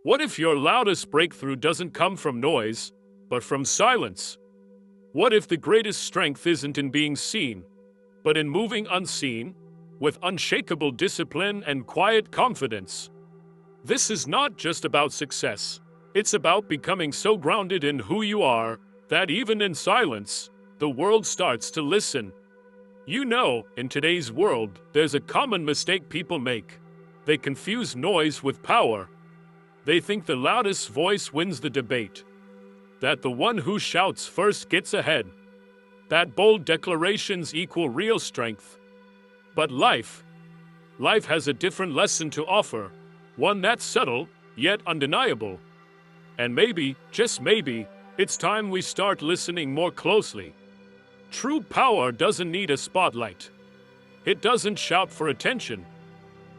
What if your loudest breakthrough doesn't come from noise, but from silence? What if the greatest strength isn't in being seen, but in moving unseen, with unshakable discipline and quiet confidence? This is not just about success. It's about becoming so grounded in who you are that even in silence, the world starts to listen. You know, in today's world, there's a common mistake people make. They confuse noise with power. They think the loudest voice wins the debate, that the one who shouts first gets ahead, that bold declarations equal real strength. But life has a different lesson to offer, one that's subtle, yet undeniable. And maybe, just maybe, it's time we start listening more closely. True power doesn't need a spotlight. It doesn't shout for attention.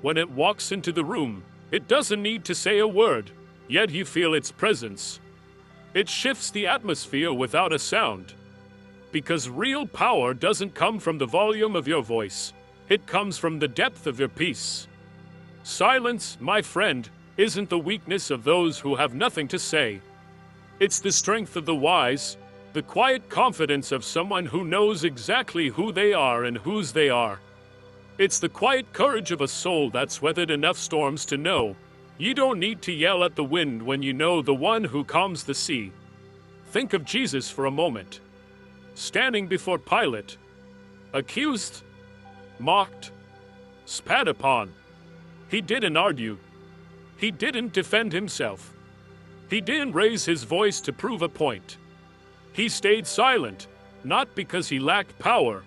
When it walks into the room, it doesn't need to say a word, yet you feel its presence. It shifts the atmosphere without a sound. Because real power doesn't come from the volume of your voice. It comes from the depth of your peace. Silence, my friend, isn't the weakness of those who have nothing to say. It's the strength of the wise, the quiet confidence of someone who knows exactly who they are and whose they are. It's the quiet courage of a soul that's weathered enough storms to know you don't need to yell at the wind when you know the one who calms the sea. Think of Jesus for a moment. Standing before Pilate, accused, mocked, spat upon. He didn't argue. He didn't defend himself. He didn't raise his voice to prove a point. He stayed silent, not because he lacked power,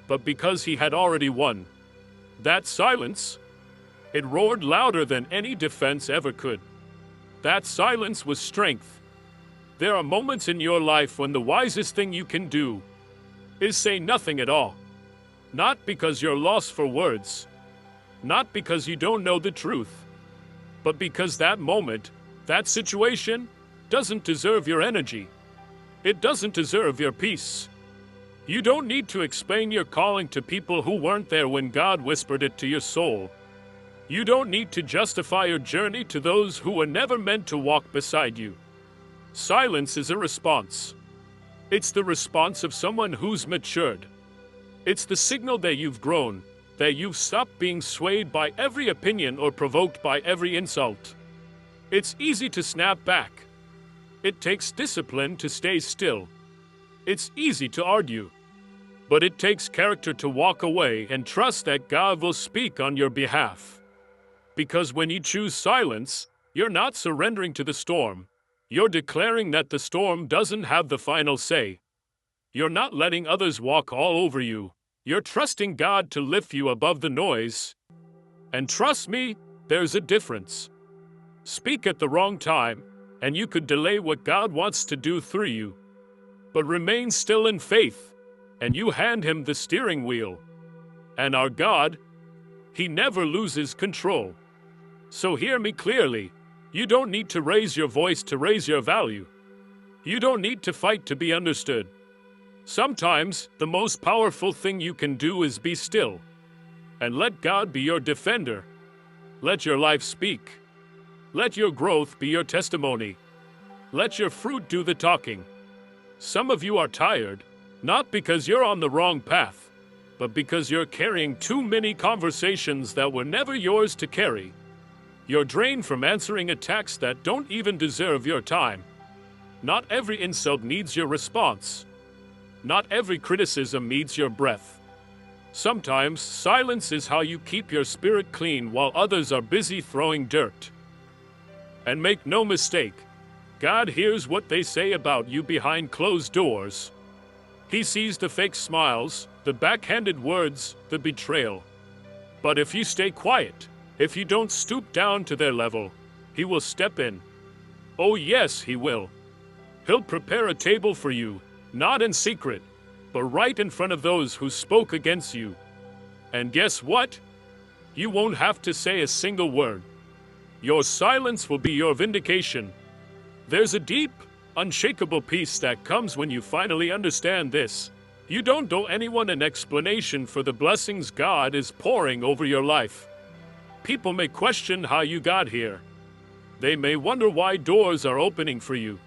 but because he had already won. That silence, it roared louder than any defense ever could. That silence was strength. There are moments in your life when the wisest thing you can do is say nothing at all. Not because you're lost for words, not because you don't know the truth, but because that moment, that situation, doesn't deserve your energy. It doesn't deserve your peace. You don't need to explain your calling to people who weren't there when God whispered it to your soul. You don't need to justify your journey to those who were never meant to walk beside you. Silence is a response. It's the response of someone who's matured. It's the signal that you've grown, that you've stopped being swayed by every opinion or provoked by every insult. It's easy to snap back. It takes discipline to stay still. It's easy to argue. But it takes character to walk away and trust that God will speak on your behalf. Because when you choose silence, you're not surrendering to the storm. You're declaring that the storm doesn't have the final say. You're not letting others walk all over you. You're trusting God to lift you above the noise. And trust me, there's a difference. Speak at the wrong time, and you could delay what God wants to do through you. But remain still in faith, and you hand Him the steering wheel. And our God, He never loses control. So hear me clearly. You don't need to raise your voice to raise your value. You don't need to fight to be understood. Sometimes, the most powerful thing you can do is be still. And let God be your defender. Let your life speak. Let your growth be your testimony. Let your fruit do the talking. Some of you are tired, not because you're on the wrong path, but because you're carrying too many conversations that were never yours to carry. You're drained from answering attacks that don't even deserve your time. Not every insult needs your response. Not every criticism needs your breath. Sometimes, silence is how you keep your spirit clean while others are busy throwing dirt. And make no mistake, God hears what they say about you behind closed doors. He sees the fake smiles, the backhanded words, the betrayal. But if you stay quiet, if you don't stoop down to their level, He will step in. Oh yes, He will. He'll prepare a table for you, not in secret, but right in front of those who spoke against you. And guess what? You won't have to say a single word. Your silence will be your vindication. There's a deep, unshakable peace that comes when you finally understand this. You don't owe anyone an explanation for the blessings God is pouring over your life. People may question how you got here. They may wonder why doors are opening for you,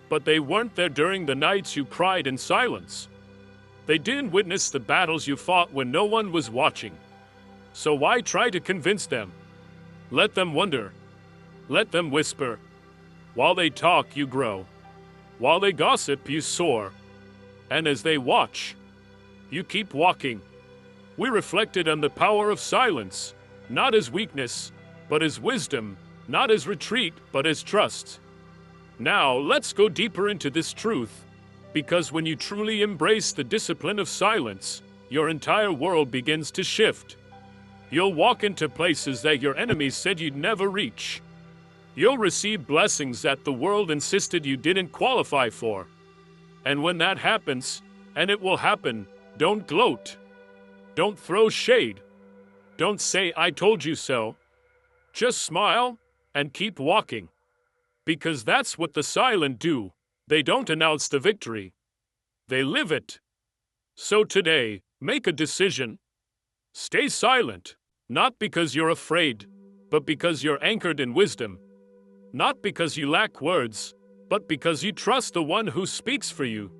but they weren't there during the nights you cried in silence. They didn't witness the battles you fought when no one was watching. So why try to convince them? Let them wonder. Let them whisper. While they talk, you grow. While they gossip, you soar. And as they watch, you keep walking. We reflected on the power of silence, not as weakness, but as wisdom, not as retreat, but as trust. Now, let's go deeper into this truth, because when you truly embrace the discipline of silence, your entire world begins to shift. You'll walk into places that your enemies said you'd never reach. You'll receive blessings that the world insisted you didn't qualify for. And when that happens, and it will happen, don't gloat. Don't throw shade. Don't say, "I told you so." Just smile and keep walking. Because that's what the silent do. They don't announce the victory. They live it. So today, make a decision. Stay silent, not because you're afraid, but because you're anchored in wisdom. Not because you lack words, but because you trust the one who speaks for you.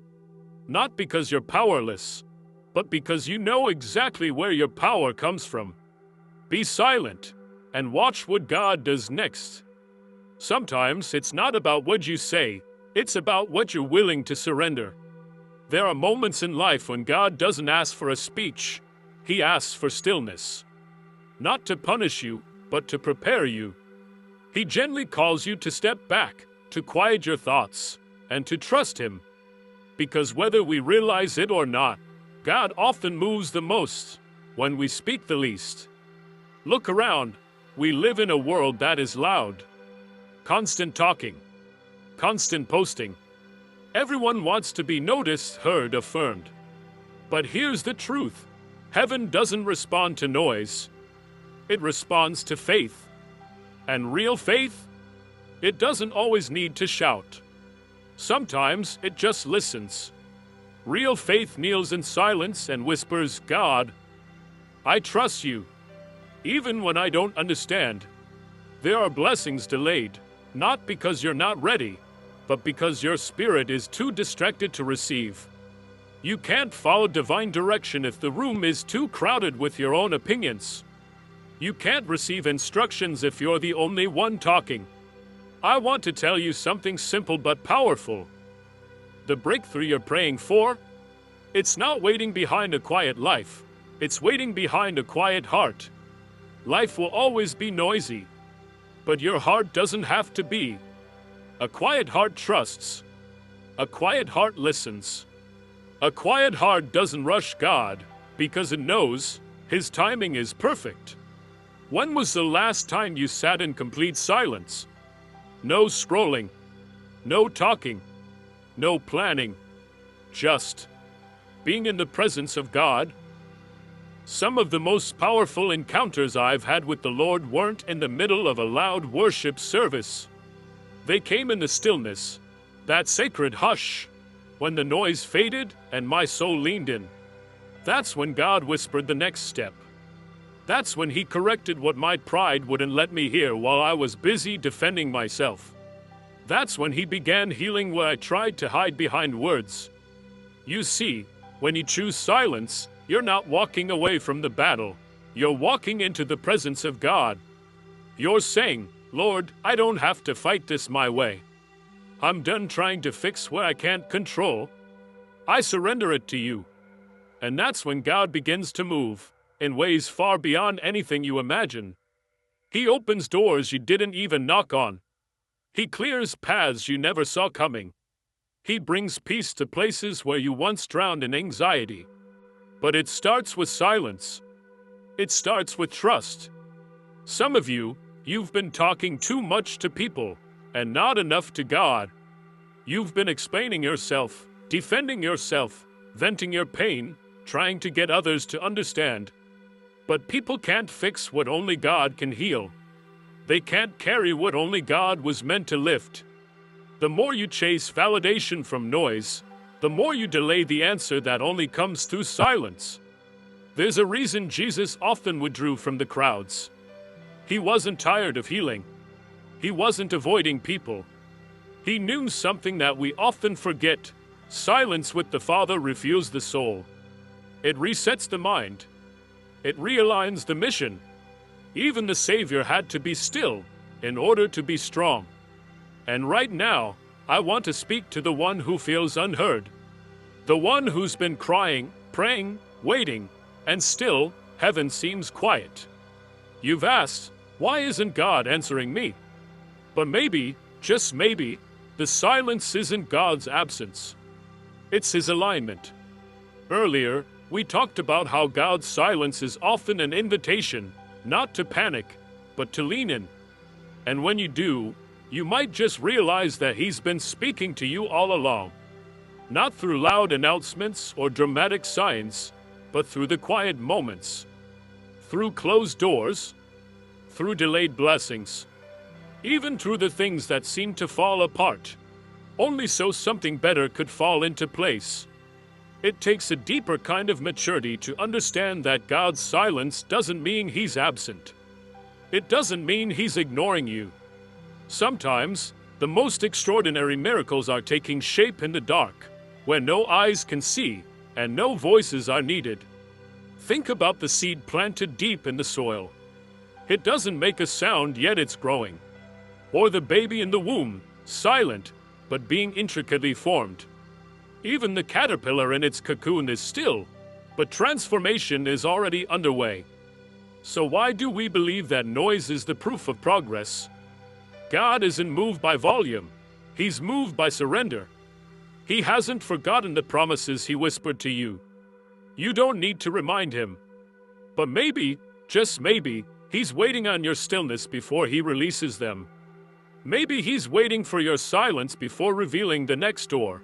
Not because you're powerless, but because you know exactly where your power comes from. Be silent and watch what God does next. Sometimes it's not about what you say, it's about what you're willing to surrender. There are moments in life when God doesn't ask for a speech, He asks for stillness. Not to punish you, but to prepare you. He gently calls you to step back, to quiet your thoughts, and to trust Him. Because whether we realize it or not, God often moves the most when we speak the least. Look around. We live in a world that is loud. Constant talking. Constant posting. Everyone wants to be noticed, heard, affirmed. But here's the truth. Heaven doesn't respond to noise. It responds to faith. And real faith? It doesn't always need to shout. Sometimes it just listens. Real faith kneels in silence and whispers, "God, I trust you, even when I don't understand." There are blessings delayed, not because you're not ready, but because your spirit is too distracted to receive. You can't follow divine direction if the room is too crowded with your own opinions. You can't receive instructions if you're the only one talking. I want to tell you something simple but powerful. The breakthrough you're praying for, it's not waiting behind a quiet life. It's waiting behind a quiet heart. Life will always be noisy, but your heart doesn't have to be. A quiet heart trusts. A quiet heart listens. A quiet heart doesn't rush God because it knows His timing is perfect. When was the last time you sat in complete silence? No scrolling, no talking, no planning, just being in the presence of God. Some of the most powerful encounters I've had with the Lord weren't in the middle of a loud worship service. They came in the stillness, that sacred hush, when the noise faded and my soul leaned in. That's when God whispered the next step. That's when He corrected what my pride wouldn't let me hear while I was busy defending myself. That's when He began healing where I tried to hide behind words. You see, when you choose silence, you're not walking away from the battle. You're walking into the presence of God. You're saying, "Lord, I don't have to fight this my way. I'm done trying to fix what I can't control. I surrender it to you." And that's when God begins to move in ways far beyond anything you imagine. He opens doors you didn't even knock on. He clears paths you never saw coming. He brings peace to places where you once drowned in anxiety. But it starts with silence. It starts with trust. Some of you, you've been talking too much to people and not enough to God. You've been explaining yourself, defending yourself, venting your pain, trying to get others to understand. But people can't fix what only God can heal. They can't carry what only God was meant to lift. The more you chase validation from noise, the more you delay the answer that only comes through silence. There's a reason Jesus often withdrew from the crowds. He wasn't tired of healing. He wasn't avoiding people. He knew something that we often forget. Silence with the Father refuels the soul. It resets the mind. It realigns the mission. Even the Savior had to be still in order to be strong. And right now, I want to speak to the one who feels unheard. The one who's been crying, praying, waiting, and still, heaven seems quiet. You've asked, why isn't God answering me? But maybe, just maybe, the silence isn't God's absence. It's His alignment. Earlier, we talked about how God's silence is often an invitation, not to panic, but to lean in. And when you do, you might just realize that He's been speaking to you all along. Not through loud announcements or dramatic signs, but through the quiet moments. Through closed doors, through delayed blessings, even through the things that seem to fall apart, only so something better could fall into place. It takes a deeper kind of maturity to understand that God's silence doesn't mean He's absent. It doesn't mean He's ignoring you. Sometimes, the most extraordinary miracles are taking shape in the dark, where no eyes can see and no voices are needed. Think about the seed planted deep in the soil. It doesn't make a sound, yet it's growing. Or the baby in the womb, silent, but being intricately formed. Even the caterpillar in its cocoon is still, but transformation is already underway. So why do we believe that noise is the proof of progress? God isn't moved by volume. He's moved by surrender. He hasn't forgotten the promises He whispered to you. You don't need to remind Him. But maybe, just maybe, He's waiting on your stillness before He releases them. Maybe He's waiting for your silence before revealing the next door.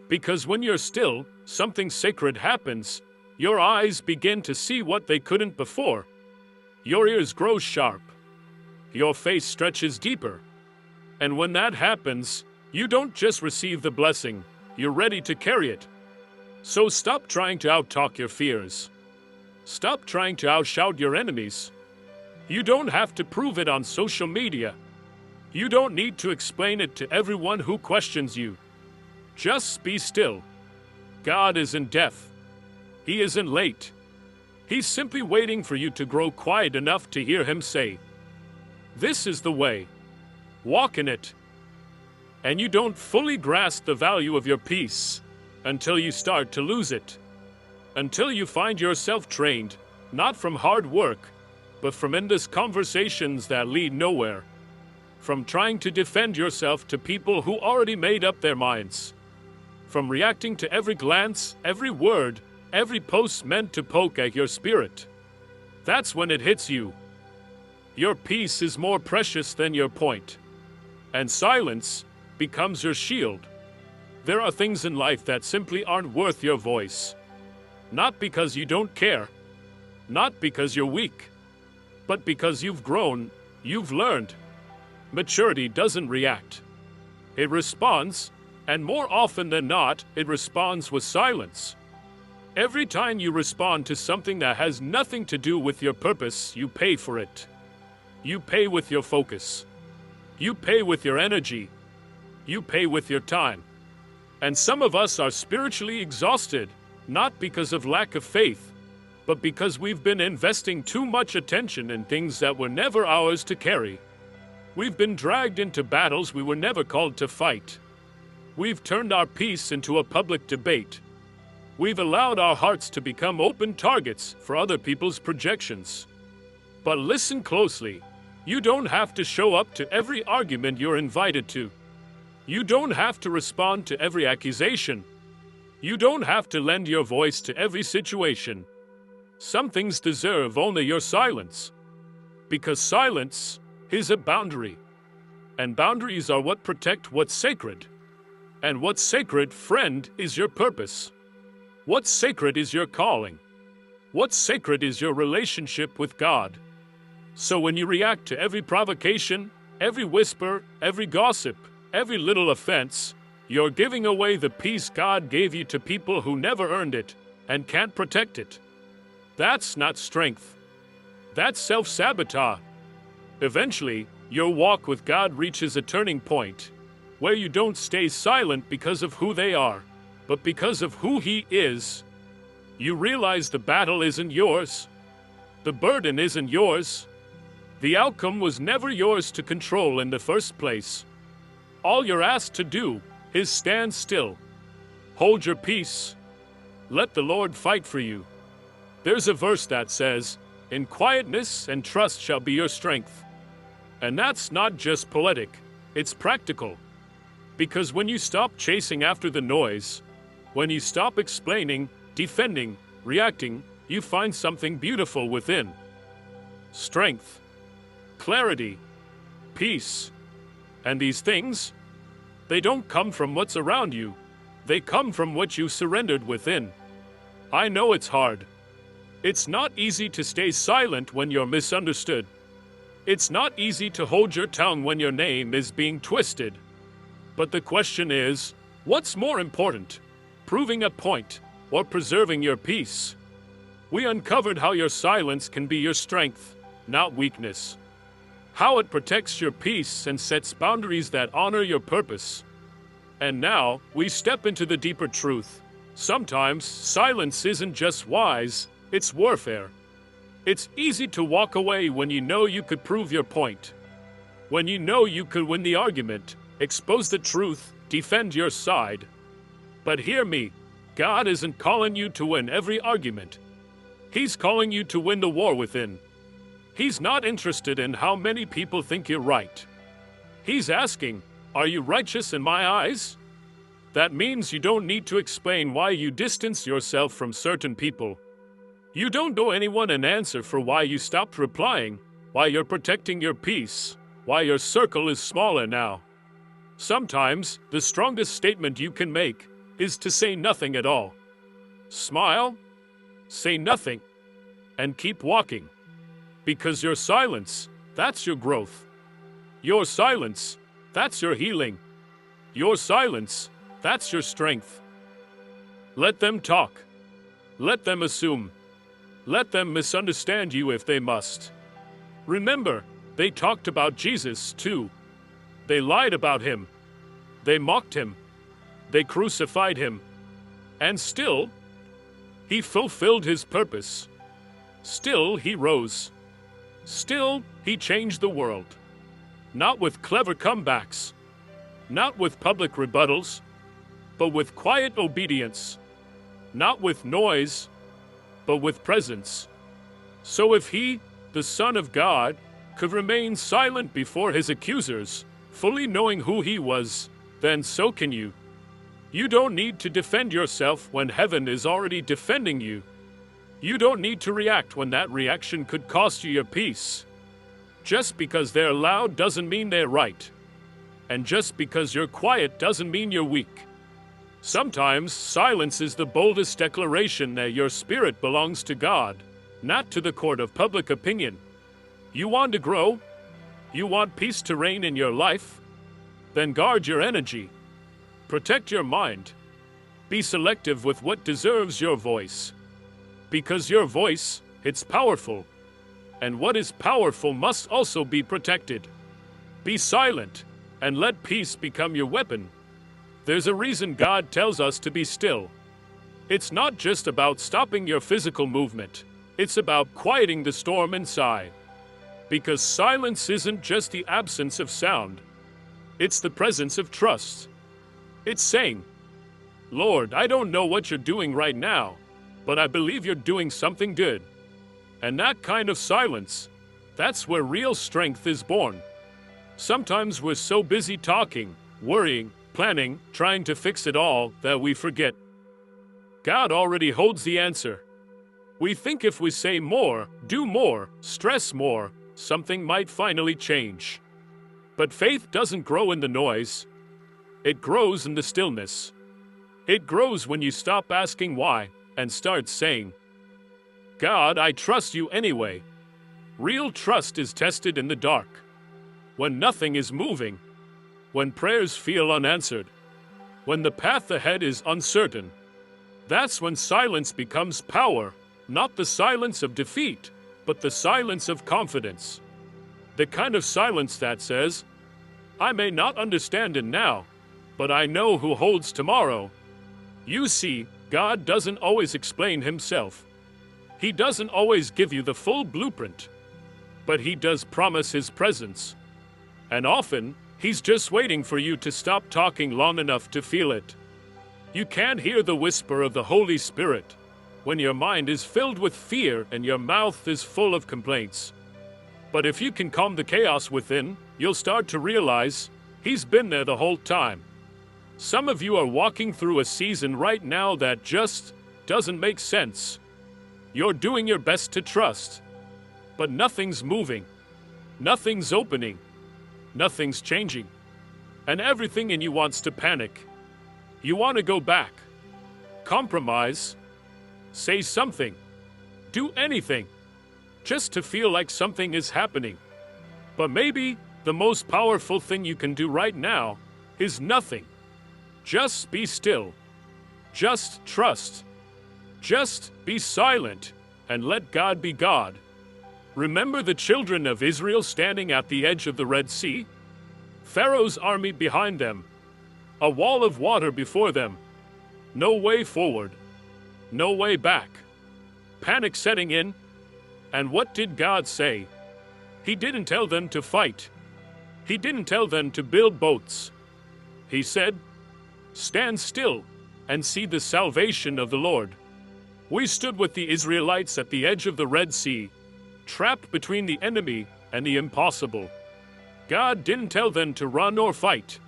Because when you're still, something sacred happens. Your eyes begin to see what they couldn't before. Your ears grow sharp. Your face stretches deeper. And when that happens, you don't just receive the blessing, you're ready to carry it. So stop trying to outtalk your fears. Stop trying to outshout your enemies. You don't have to prove it on social media. You don't need to explain it to everyone who questions you. Just be still. God isn't deaf. He isn't late. He's simply waiting for you to grow quiet enough to hear Him say, "This is the way. Walk in it." And you don't fully grasp the value of your peace until you start to lose it. Until you find yourself trained, not from hard work, but from endless conversations that lead nowhere. From trying to defend yourself to people who already made up their minds. From reacting to every glance, every word, every post meant to poke at your spirit. That's when it hits you. Your peace is more precious than your point. And silence becomes your shield. There are things in life that simply aren't worth your voice. Not because you don't care. Not because you're weak. But because you've grown, you've learned. Maturity doesn't react. It responds, and more often than not, it responds with silence. Every time you respond to something that has nothing to do with your purpose, you pay for it. You pay with your focus. You pay with your energy. You pay with your time. And some of us are spiritually exhausted, not because of lack of faith, but because we've been investing too much attention in things that were never ours to carry. We've been dragged into battles we were never called to fight. We've turned our peace into a public debate. We've allowed our hearts to become open targets for other people's projections. But listen closely. You don't have to show up to every argument you're invited to. You don't have to respond to every accusation. You don't have to lend your voice to every situation. Some things deserve only your silence. Because silence is a boundary. And boundaries are what protect what's sacred. And what's sacred, friend, is your purpose. What's sacred is your calling. What's sacred is your relationship with God. So when you react to every provocation, every whisper, every gossip, every little offense, you're giving away the peace God gave you to people who never earned it and can't protect it. That's not strength. That's self-sabotage. Eventually, Your walk with God reaches a turning point where you don't stay silent because of who they are, but because of who He is. You realize the battle isn't yours. The burden isn't yours. The outcome was never yours to control in the first place. All you're asked to do is stand still. Hold your peace. Let the Lord fight for you. There's a verse that says, "In quietness and trust shall be your strength." And that's not just poetic, it's practical. Because when you stop chasing after the noise, when you stop explaining, defending, reacting, you find something beautiful within. Strength, clarity, peace. And these things, they don't come from what's around you. They come from what you surrendered within. I know it's hard. It's not easy to stay silent when you're misunderstood. It's not easy to hold your tongue when your name is being twisted. But the question is, what's more important, proving a point or preserving your peace? We uncovered how your silence can be your strength, not weakness. How it protects your peace and sets boundaries that honor your purpose. And now, we step into the deeper truth. Sometimes, silence isn't just wise, it's warfare. It's easy to walk away when you know you could prove your point. When you know you could win the argument, expose the truth, defend your side. But hear me, God isn't calling you to win every argument. He's calling you to win the war within. He's not interested in how many people think you're right. He's asking, are you righteous in my eyes? That means you don't need to explain why you distance yourself from certain people. You don't owe anyone an answer for why you stopped replying, why you're protecting your peace, why your circle is smaller now. Sometimes, the strongest statement you can make is to say nothing at all. Smile, say nothing, and keep walking. Because your silence, that's your growth. Your silence, that's your healing. Your silence, that's your strength. Let them talk. Let them assume. Let them misunderstand you if they must. Remember, they talked about Jesus too. They lied about him. They mocked him. They crucified him. And still, he fulfilled his purpose. Still, he rose. Still, he changed the world. Not with clever comebacks. Not with public rebuttals. But with quiet obedience. Not with noise, but with presence. So if he, the Son of God, could remain silent before his accusers, fully knowing who he was, then so can you. You don't need to defend yourself when heaven is already defending you. You don't need to react when that reaction could cost you your peace. Just because they're loud doesn't mean they're right. And just because you're quiet doesn't mean you're weak. Sometimes silence is the boldest declaration that your spirit belongs to God, not to the court of public opinion. You want to grow? You want peace to reign in your life? Then guard your energy. Protect your mind. Be selective with what deserves your voice. Because your voice, it's powerful. And what is powerful must also be protected. Be silent, and let peace become your weapon. There's a reason God tells us to be still. It's not just about stopping your physical movement. It's about quieting the storm inside. Because silence isn't just the absence of sound. It's the presence of trust. It's saying, Lord, I don't know what you're doing right now, but I believe you're doing something good. And that kind of silence, that's where real strength is born. Sometimes we're so busy talking, worrying, planning, trying to fix it all, that we forget. God already holds the answer. We think if we say more, do more, stress more, something might finally change. But faith doesn't grow in the noise. It grows in the stillness. It grows when you stop asking why and start saying, God, I trust you anyway. Real trust is tested in the dark. When nothing is moving. When prayers feel unanswered, when the path ahead is uncertain, that's when silence becomes power, not the silence of defeat, but the silence of confidence. The kind of silence that says, I may not understand it now, but I know who holds tomorrow. You see, God doesn't always explain himself. He doesn't always give you the full blueprint, but he does promise his presence. And often, he's just waiting for you to stop talking long enough to feel it. You can't hear the whisper of the Holy Spirit when your mind is filled with fear and your mouth is full of complaints. But if you can calm the chaos within, you'll start to realize he's been there the whole time. Some of you are walking through a season right now that just doesn't make sense. You're doing your best to trust, but nothing's moving, nothing's opening, nothing's changing, and everything in you wants to panic. You want to go back, compromise, say something, do anything, just to feel like something is happening. But maybe the most powerful thing you can do right now is nothing. Just be still. Just trust. Just be silent and let God be God. Remember the children of Israel standing at the edge of the Red Sea? Pharaoh's army behind them. A wall of water before them. No way forward. No way back. Panic setting in. And what did God say? He didn't tell them to fight. He didn't tell them to build boats. He said, stand still and see the salvation of the Lord. We stood with the Israelites at the edge of the Red Sea, trapped between the enemy and the impossible. God didn't tell them to run or fight.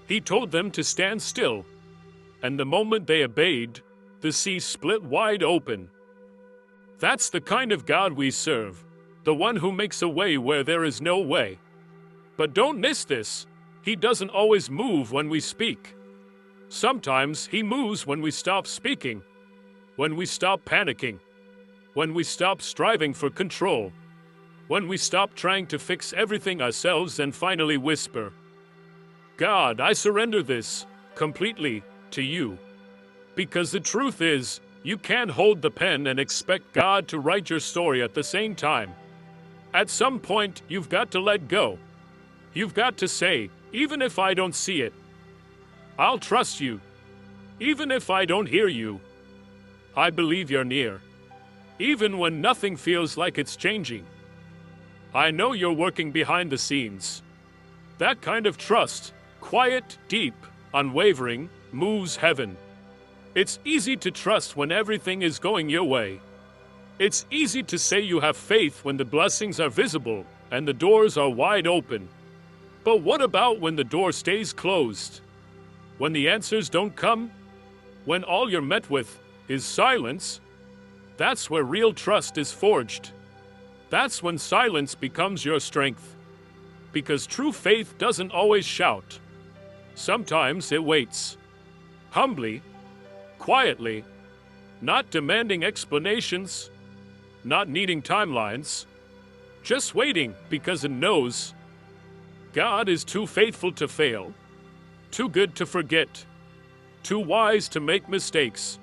He told them to stand still. And the moment they obeyed, the sea split wide open. That's the kind of God we serve, the one who makes a way where there is no way. But don't miss this. He doesn't always move when we speak. Sometimes he moves when we stop speaking, when we stop panicking, when we stop striving for control, when we stop trying to fix everything ourselves and finally whisper, God, I surrender this completely to you. Because the truth is, you can't hold the pen and expect God to write your story at the same time. At some point, you've got to let go. You've got to say, even if I don't see it, I'll trust you. Even if I don't hear you, I believe you're near. Even when nothing feels like it's changing. I know you're working behind the scenes. That kind of trust, quiet, deep, unwavering, moves heaven. It's easy to trust when everything is going your way. It's easy to say you have faith when the blessings are visible and the doors are wide open. But what about when the door stays closed? When the answers don't come? When all you're met with is silence? That's where real trust is forged. That's when silence becomes your strength. Because true faith doesn't always shout. Sometimes it waits. Humbly, quietly, not demanding explanations, not needing timelines, just waiting because it knows God is too faithful to fail, too good to forget, too wise to make mistakes.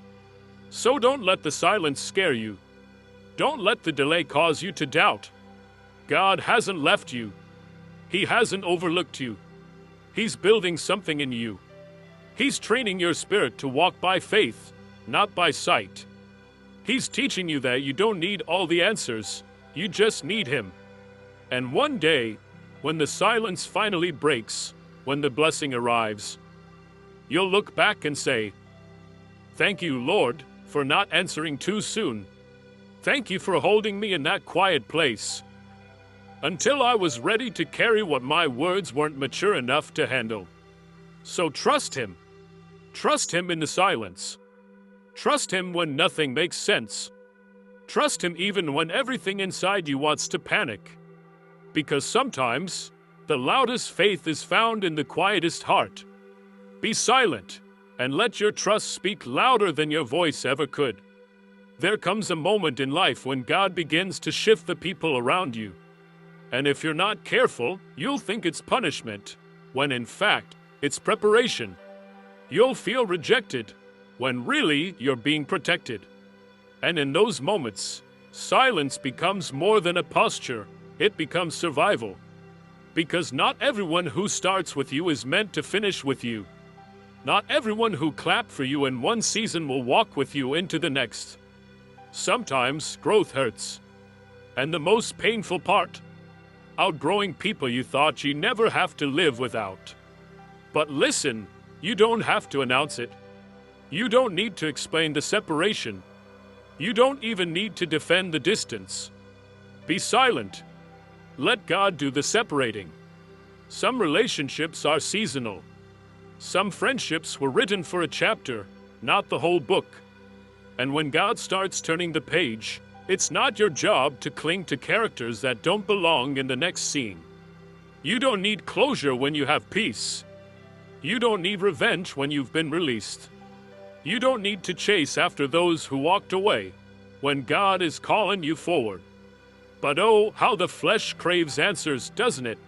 So don't let the silence scare you. Don't let the delay cause you to doubt. God hasn't left you. He hasn't overlooked you. He's building something in you. He's training your spirit to walk by faith, not by sight. He's teaching you that you don't need all the answers. You just need Him. And one day, when the silence finally breaks, when the blessing arrives, you'll look back and say, thank you, Lord, for not answering too soon. Thank you for holding me in that quiet place until I was ready to carry what my words weren't mature enough to handle. So trust Him. Trust Him in the silence. Trust Him when nothing makes sense. Trust Him even when everything inside you wants to panic. Because sometimes, the loudest faith is found in the quietest heart. Be silent, and let your trust speak louder than your voice ever could. There comes a moment in life when God begins to shift the people around you. And if you're not careful, you'll think it's punishment, when in fact, it's preparation. You'll feel rejected, when really you're being protected. And in those moments, silence becomes more than a posture. It becomes survival. Because not everyone who starts with you is meant to finish with you. Not everyone who clapped for you in one season will walk with you into the next. Sometimes growth hurts. And the most painful part, outgrowing people you thought you never have to live without. But listen, you don't have to announce it. You don't need to explain the separation. You don't even need to defend the distance. Be silent. Let God do the separating. Some relationships are seasonal. Some friendships were written for a chapter, not the whole book. And when God starts turning the page, it's not your job to cling to characters that don't belong in the next scene. You don't need closure when you have peace. You don't need revenge when you've been released. You don't need to chase after those who walked away when God is calling you forward. But oh, how the flesh craves answers, doesn't it?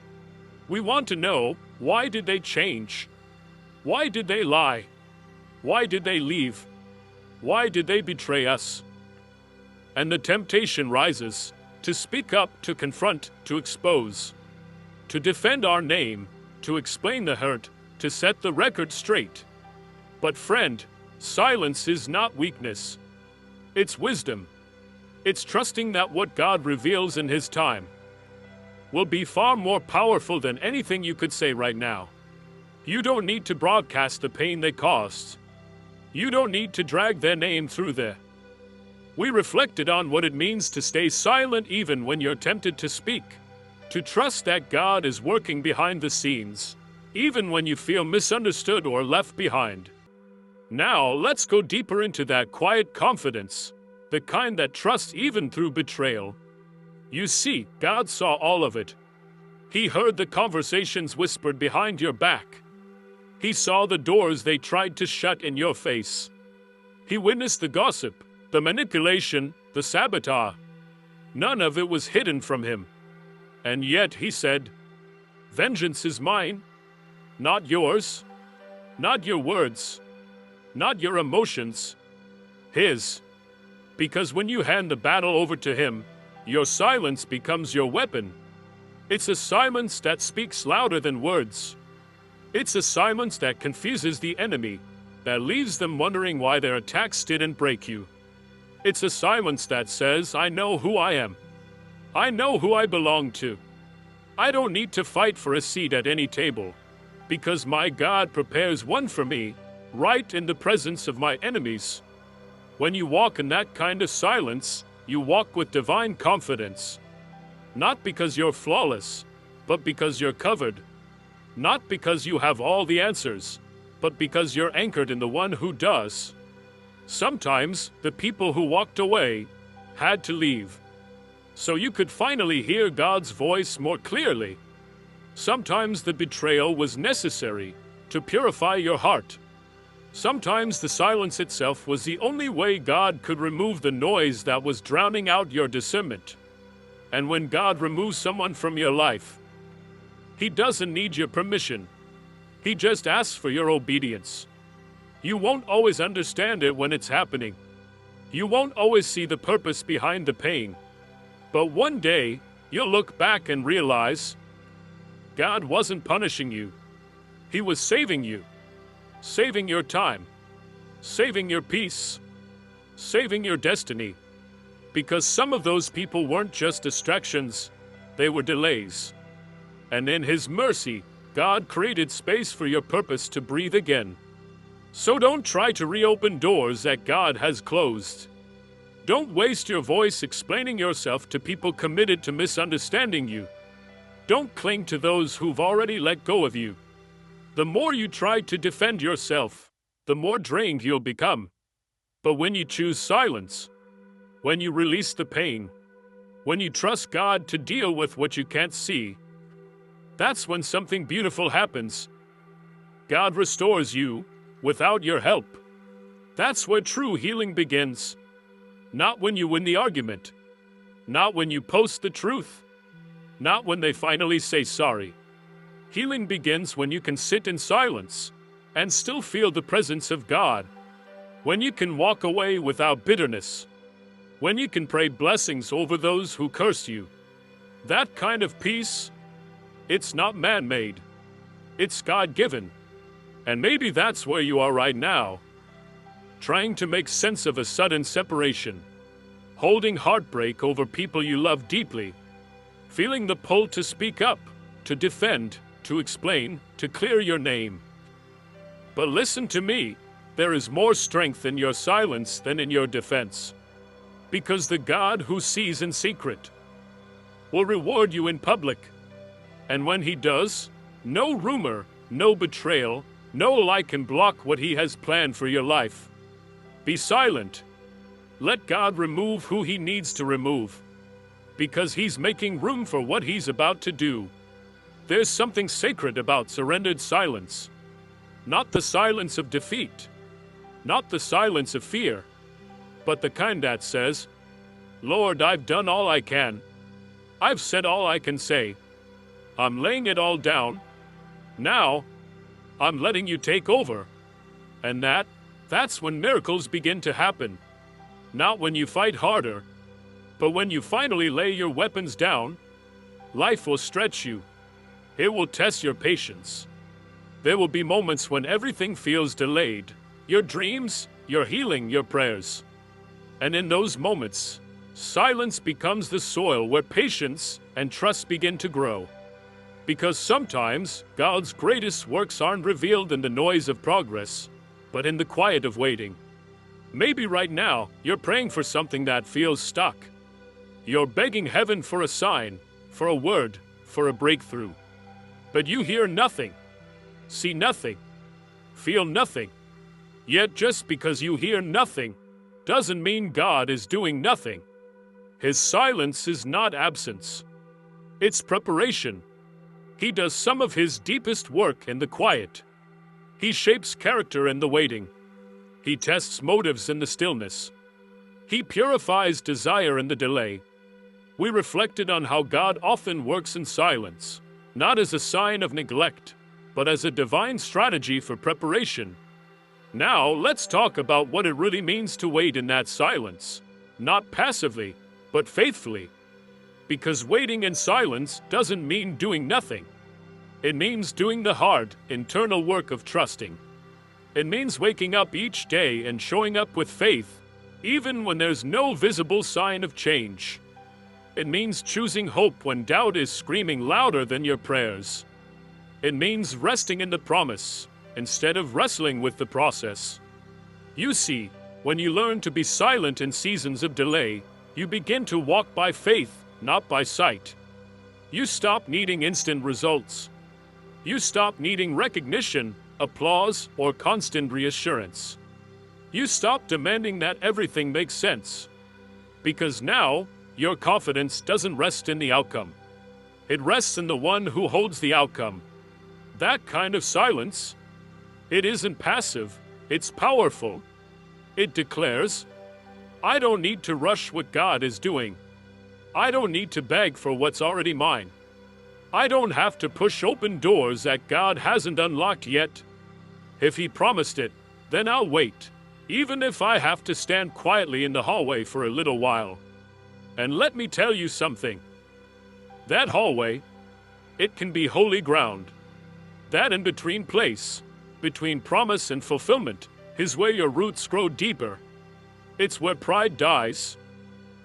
We want to know, why did they change? Why did they lie? Why did they leave? Why did they betray us? And the temptation rises to speak up, to confront, to expose, to defend our name, to explain the hurt, to set the record straight. But friend, silence is not weakness. It's wisdom. It's trusting that what God reveals in His time will be far more powerful than anything you could say right now. You don't need to broadcast the pain they caused. You don't need to drag their name through there. We reflected on what it means to stay silent even when you're tempted to speak, to trust that God is working behind the scenes, even when you feel misunderstood or left behind. Now, let's go deeper into that quiet confidence, the kind that trusts even through betrayal. You see, God saw all of it. He heard the conversations whispered behind your back. He saw the doors they tried to shut in your face. He witnessed the gossip, the manipulation, the sabotage. None of it was hidden from Him. And yet He said, "Vengeance is mine, not yours, not your words, not your emotions, His." Because when you hand the battle over to Him, your silence becomes your weapon. It's a silence that speaks louder than words. It's a silence that confuses the enemy, that leaves them wondering why their attacks didn't break you. It's a silence that says, "I know who I am. I know who I belong to. I don't need to fight for a seat at any table, because my God prepares one for me, right in the presence of my enemies." When you walk in that kind of silence, you walk with divine confidence. Not because you're flawless, but because you're covered. Not because you have all the answers, but because you're anchored in the One who does. Sometimes, the people who walked away had to leave, so you could finally hear God's voice more clearly. Sometimes the betrayal was necessary to purify your heart. Sometimes the silence itself was the only way God could remove the noise that was drowning out your discernment. And when God removes someone from your life, He doesn't need your permission. He just asks for your obedience. You won't always understand it when it's happening. You won't always see the purpose behind the pain. But one day, you'll look back and realize God wasn't punishing you. He was saving you. Saving your time, saving your peace, saving your destiny. Because some of those people weren't just distractions, they were delays. And in His mercy, God created space for your purpose to breathe again. So don't try to reopen doors that God has closed. Don't waste your voice explaining yourself to people committed to misunderstanding you. Don't cling to those who've already let go of you. The more you try to defend yourself, the more drained you'll become. But when you choose silence, when you release the pain, when you trust God to deal with what you can't see, that's when something beautiful happens. God restores you without your help. That's where true healing begins. Not when you win the argument. Not when you post the truth. Not when they finally say sorry. Healing begins when you can sit in silence and still feel the presence of God. When you can walk away without bitterness. When you can pray blessings over those who curse you. That kind of peace, it's not man-made. It's God-given. And maybe that's where you are right now, trying to make sense of a sudden separation, holding heartbreak over people you love deeply, feeling the pull to speak up, to defend, to explain, to clear your name. But listen to me, there is more strength in your silence than in your defense. Because the God who sees in secret will reward you in public. And when he does, no rumor, no betrayal, no lie can block what he has planned for your life. Be silent. Let God remove who he needs to remove. Because he's making room for what he's about to do. There's something sacred about surrendered silence. Not the silence of defeat. Not the silence of fear. But the kind that says, Lord, I've done all I can. I've said all I can say. I'm laying it all down. Now, I'm letting you take over. And that's when miracles begin to happen. Not when you fight harder, but when you finally lay your weapons down. Life will stretch you. It will test your patience. There will be moments when everything feels delayed. Your dreams, your healing, your prayers. And in those moments, silence becomes the soil where patience and trust begin to grow. Because sometimes, God's greatest works aren't revealed in the noise of progress, but in the quiet of waiting. Maybe right now, you're praying for something that feels stuck. You're begging heaven for a sign, for a word, for a breakthrough. But you hear nothing, see nothing, feel nothing. Yet just because you hear nothing, doesn't mean God is doing nothing. His silence is not absence. It's preparation. He does some of his deepest work in the quiet. He shapes character in the waiting. He tests motives in the stillness. He purifies desire in the delay. We reflected on how God often works in silence, not as a sign of neglect, but as a divine strategy for preparation. Now, let's talk about what it really means to wait in that silence, not passively, but faithfully. Because waiting in silence doesn't mean doing nothing. It means doing the hard, internal work of trusting. It means waking up each day and showing up with faith, even when there's no visible sign of change. It means choosing hope when doubt is screaming louder than your prayers. It means resting in the promise, instead of wrestling with the process. You see, when you learn to be silent in seasons of delay, you begin to walk by faith, not by sight. You stop needing instant results. You stop needing recognition, applause, or constant reassurance. You stop demanding that everything makes sense. Because now, your confidence doesn't rest in the outcome. It rests in the one who holds the outcome. That kind of silence, it isn't passive, it's powerful. It declares, I don't need to rush what God is doing. I don't need to beg for what's already mine. I don't have to push open doors that God hasn't unlocked yet. If He promised it, then I'll wait, even if I have to stand quietly in the hallway for a little while. And let me tell you something. That hallway, it can be holy ground. That in-between place, between promise and fulfillment, is where your roots grow deeper. It's where pride dies.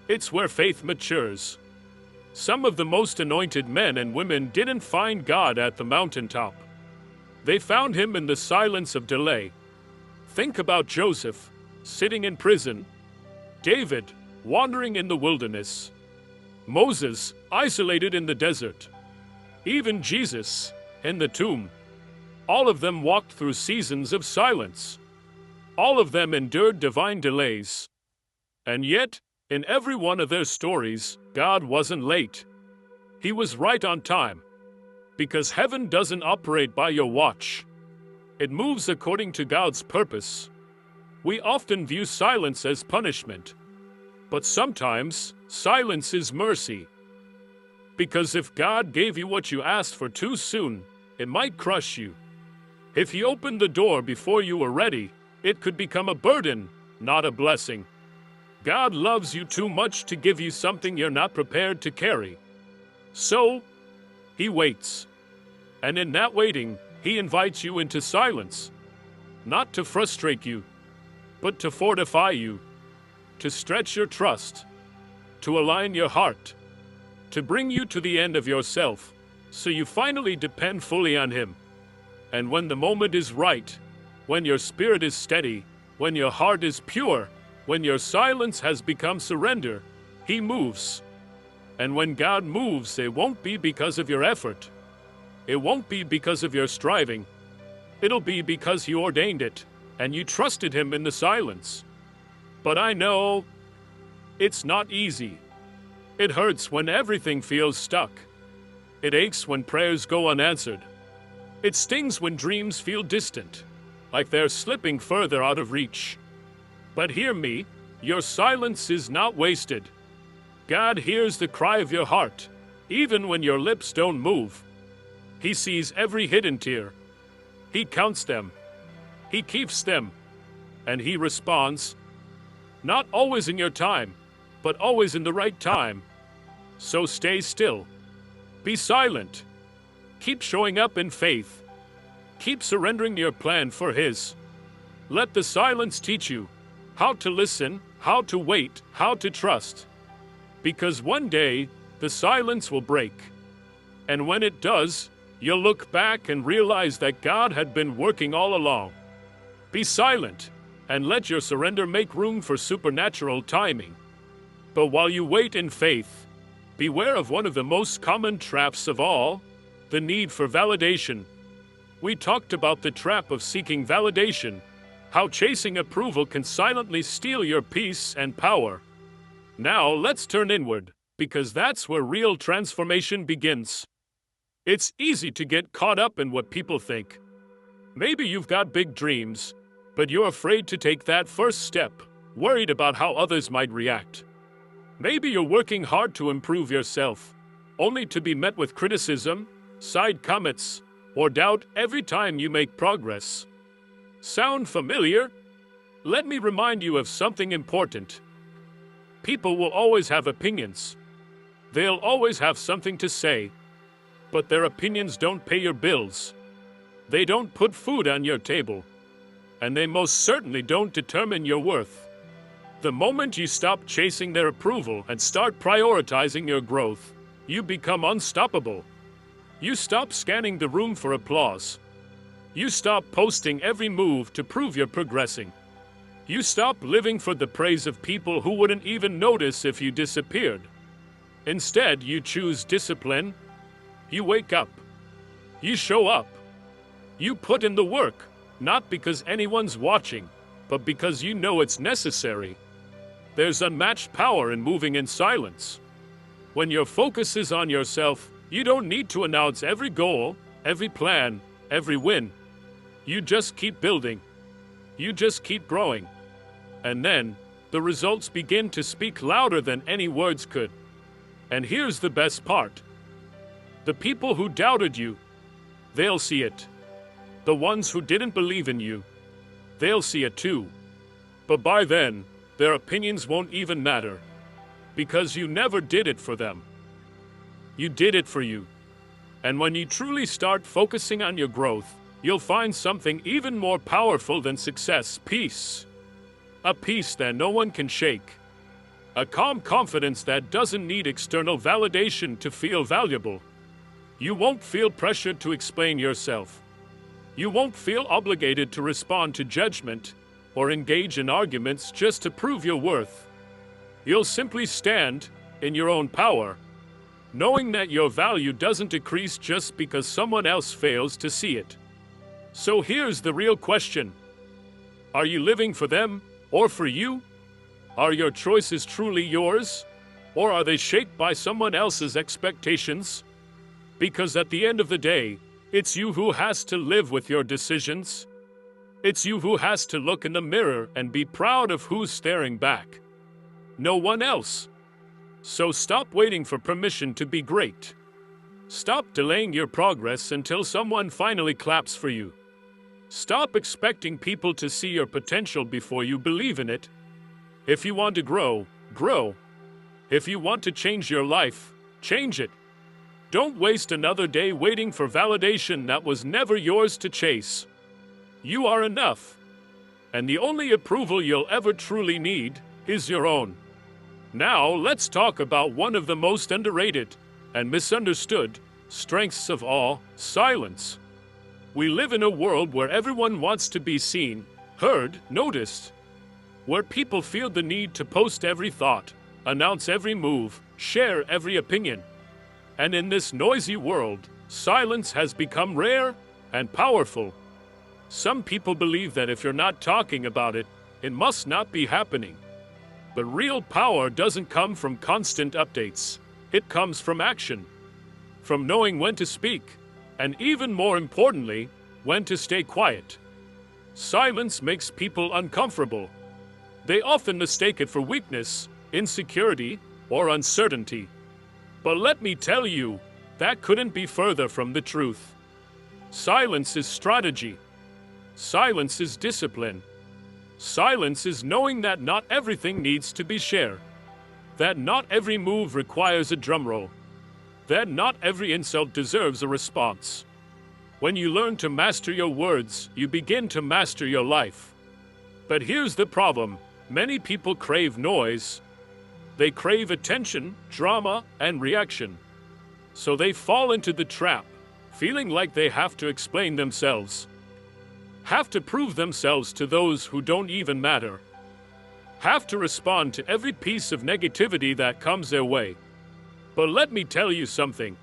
It's where faith matures. Some of the most anointed men and women didn't find God at the mountaintop. They found Him in the silence of delay. Think about Joseph, sitting in prison. David, wandering in the wilderness. Moses, isolated in the desert. Even Jesus, in the tomb. All of them walked through seasons of silence. All of them endured divine delays. And yet, in every one of their stories, God wasn't late. He was right on time. Because heaven doesn't operate by your watch. It moves according to God's purpose. We often view silence as punishment. But sometimes, silence is mercy. Because if God gave you what you asked for too soon, it might crush you. If He opened the door before you were ready, it could become a burden, not a blessing. God loves you too much to give you something you're not prepared to carry. So, he waits. And in that waiting, he invites you into silence. Not to frustrate you, but to fortify you, to stretch your trust, to align your heart, to bring you to the end of yourself, so you finally depend fully on him. And when the moment is right, when your spirit is steady, when your heart is pure, when your silence has become surrender, he moves. And when God moves, it won't be because of your effort. It won't be because of your striving. It'll be because he ordained it, and you trusted him in the silence. But I know it's not easy. It hurts when everything feels stuck. It aches when prayers go unanswered. It stings when dreams feel distant, like they're slipping further out of reach. But hear me, your silence is not wasted. God hears the cry of your heart, even when your lips don't move. He sees every hidden tear. He counts them. He keeps them. And he responds, not always in your time, but always in the right time. So stay still. Be silent. Keep showing up in faith. Keep surrendering your plan for his. Let the silence teach you how to listen, how to wait, how to trust. Because one day, the silence will break. And when it does, you'll look back and realize that God had been working all along. Be silent, and let your surrender make room for supernatural timing. But while you wait in faith, beware of one of the most common traps of all, the need for validation. We talked about the trap of seeking validation, how chasing approval can silently steal your peace and power. Now let's turn inward, because that's where real transformation begins. It's easy to get caught up in what people think. Maybe you've got big dreams, but you're afraid to take that first step, worried about how others might react. Maybe you're working hard to improve yourself, only to be met with criticism, side comments, or doubt every time you make progress. Sound familiar? Let me remind you of something important. People will always have opinions. They'll always have something to say. But their opinions don't pay your bills. They don't put food on your table. And they most certainly don't determine your worth. The moment you stop chasing their approval and start prioritizing your growth, you become unstoppable. You stop scanning the room for applause. You stop posting every move to prove you're progressing. You stop living for the praise of people who wouldn't even notice if you disappeared. Instead, you choose discipline. You wake up. You show up. You put in the work, not because anyone's watching, but because you know it's necessary. There's unmatched power in moving in silence. When your focus is on yourself, you don't need to announce every goal, every plan, every win. You just keep building. You just keep growing. And then, the results begin to speak louder than any words could. And here's the best part. The people who doubted you, they'll see it. The ones who didn't believe in you, they'll see it too. But by then, their opinions won't even matter. Because you never did it for them. You did it for you. And when you truly start focusing on your growth, you'll find something even more powerful than success: peace. A peace that no one can shake. A calm confidence that doesn't need external validation to feel valuable. You won't feel pressured to explain yourself. You won't feel obligated to respond to judgment or engage in arguments just to prove your worth. You'll simply stand in your own power, knowing that your value doesn't decrease just because someone else fails to see it. So here's the real question. Are you living for them or for you? Are your choices truly yours, or are they shaped by someone else's expectations? Because at the end of the day, it's you who has to live with your decisions. It's you who has to look in the mirror and be proud of who's staring back. No one else. So stop waiting for permission to be great. Stop delaying your progress until someone finally claps for you. Stop expecting people to see your potential before you believe in it. If you want to grow, grow. If you want to change your life, change it. Don't waste another day waiting for validation that was never yours to chase. You are enough. And the only approval you'll ever truly need is your own. Now, let's talk about one of the most underrated and misunderstood strengths of all: silence. We live in a world where everyone wants to be seen, heard, noticed. Where people feel the need to post every thought, announce every move, share every opinion. And in this noisy world, silence has become rare and powerful. Some people believe that if you're not talking about it, it must not be happening. But real power doesn't come from constant updates. It comes from action. From knowing when to speak, and even more importantly, when to stay quiet. Silence makes people uncomfortable. They often mistake it for weakness, insecurity, or uncertainty. But let me tell you, that couldn't be further from the truth. Silence is strategy. Silence is discipline. Silence is knowing that not everything needs to be shared. That not every move requires a drumroll. That not every insult deserves a response. When you learn to master your words, you begin to master your life. But here's the problem. Many people crave noise. They crave attention, drama, and reaction. So they fall into the trap, feeling like they have to explain themselves. Have to prove themselves to those who don't even matter. Have to respond to every piece of negativity that comes their way. But let me tell you something.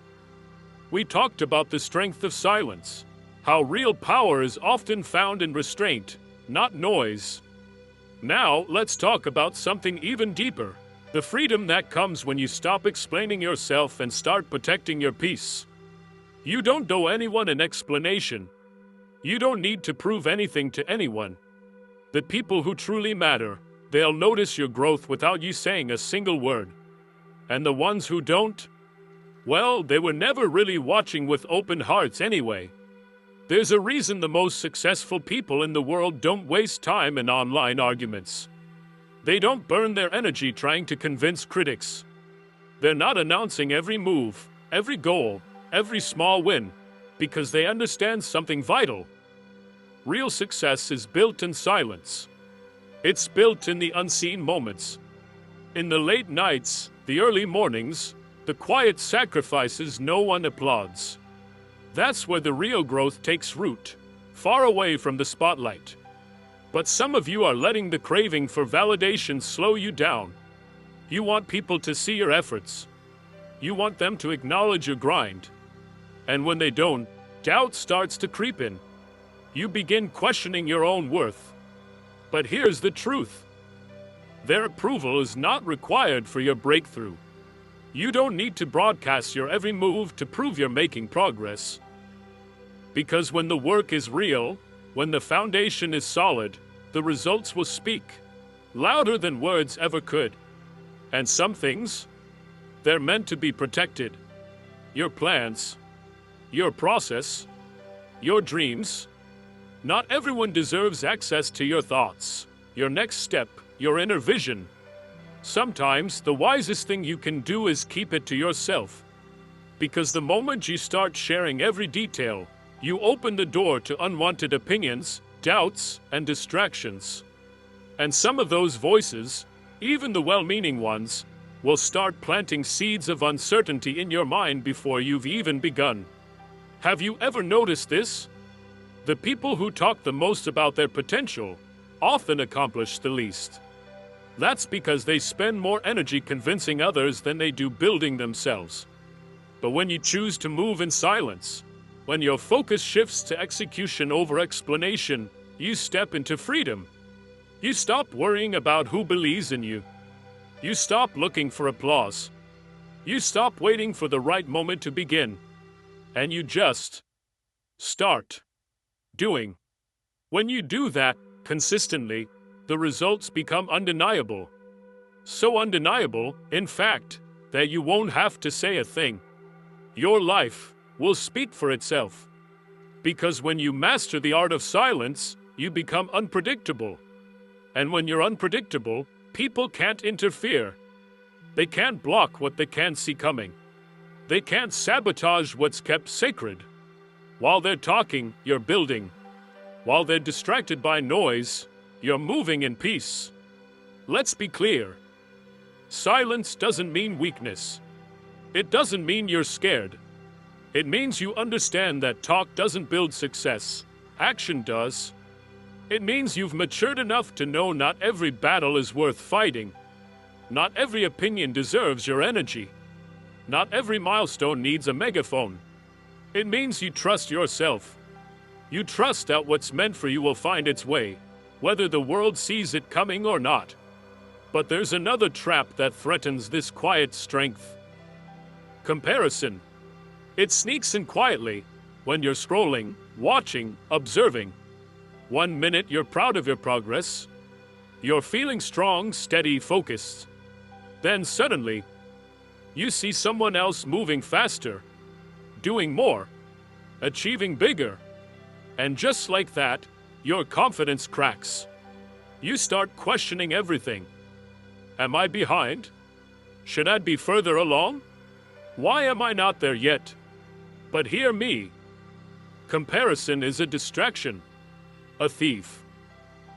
We talked about the strength of silence, how real power is often found in restraint, not noise. Now, let's talk about something even deeper. The freedom that comes when you stop explaining yourself and start protecting your peace. You don't owe anyone an explanation. You don't need to prove anything to anyone. The people who truly matter, they'll notice your growth without you saying a single word. And the ones who don't, well, they were never really watching with open hearts anyway. There's a reason the most successful people in the world don't waste time in online arguments. They don't burn their energy trying to convince critics. They're not announcing every move, every goal, every small win, because they understand something vital. Real success is built in silence. It's built in the unseen moments. In the late nights, the early mornings, the quiet sacrifices no one applauds. That's where the real growth takes root, far away from the spotlight. But some of you are letting the craving for validation slow you down. You want people to see your efforts. You want them to acknowledge your grind. And when they don't, doubt starts to creep in. You begin questioning your own worth. But here's the truth. Their approval is not required for your breakthrough. You don't need to broadcast your every move to prove you're making progress. Because when the work is real, when the foundation is solid, the results will speak, louder than words ever could. And some things, they're meant to be protected. Your plans, your process, your dreams. Not everyone deserves access to your thoughts, your next step, your inner vision. Sometimes the wisest thing you can do is keep it to yourself. Because the moment you start sharing every detail, you open the door to unwanted opinions, doubts, and distractions. And some of those voices, even the well-meaning ones, will start planting seeds of uncertainty in your mind before you've even begun. Have you ever noticed this? The people who talk the most about their potential often accomplish the least. That's because they spend more energy convincing others than they do building themselves. But when you choose to move in silence, when your focus shifts to execution over explanation, you step into freedom. You stop worrying about who believes in you. You stop looking for applause. You stop waiting for the right moment to begin. And you just start doing. When you do that consistently, the results become undeniable. So undeniable, in fact, that you won't have to say a thing. Your life will speak for itself. Because when you master the art of silence, you become unpredictable. And when you're unpredictable, people can't interfere. They can't block what they can't see coming. They can't sabotage what's kept sacred. While they're talking, you're building. While they're distracted by noise, you're moving in peace. Let's be clear. Silence doesn't mean weakness. It doesn't mean you're scared. It means you understand that talk doesn't build success. Action does. It means you've matured enough to know not every battle is worth fighting. Not every opinion deserves your energy. Not every milestone needs a megaphone. It means you trust yourself. You trust that what's meant for you will find its way, whether the world sees it coming or not. But there's another trap that threatens this quiet strength. Comparison. It sneaks in quietly when you're scrolling, watching, observing. 1 minute you're proud of your progress. You're feeling strong, steady, focused. Then suddenly, you see someone else moving faster, doing more, achieving bigger. And just like that, your confidence cracks. You start questioning everything. Am I behind? Should I be further along? Why am I not there yet? But hear me. Comparison is a distraction, a thief.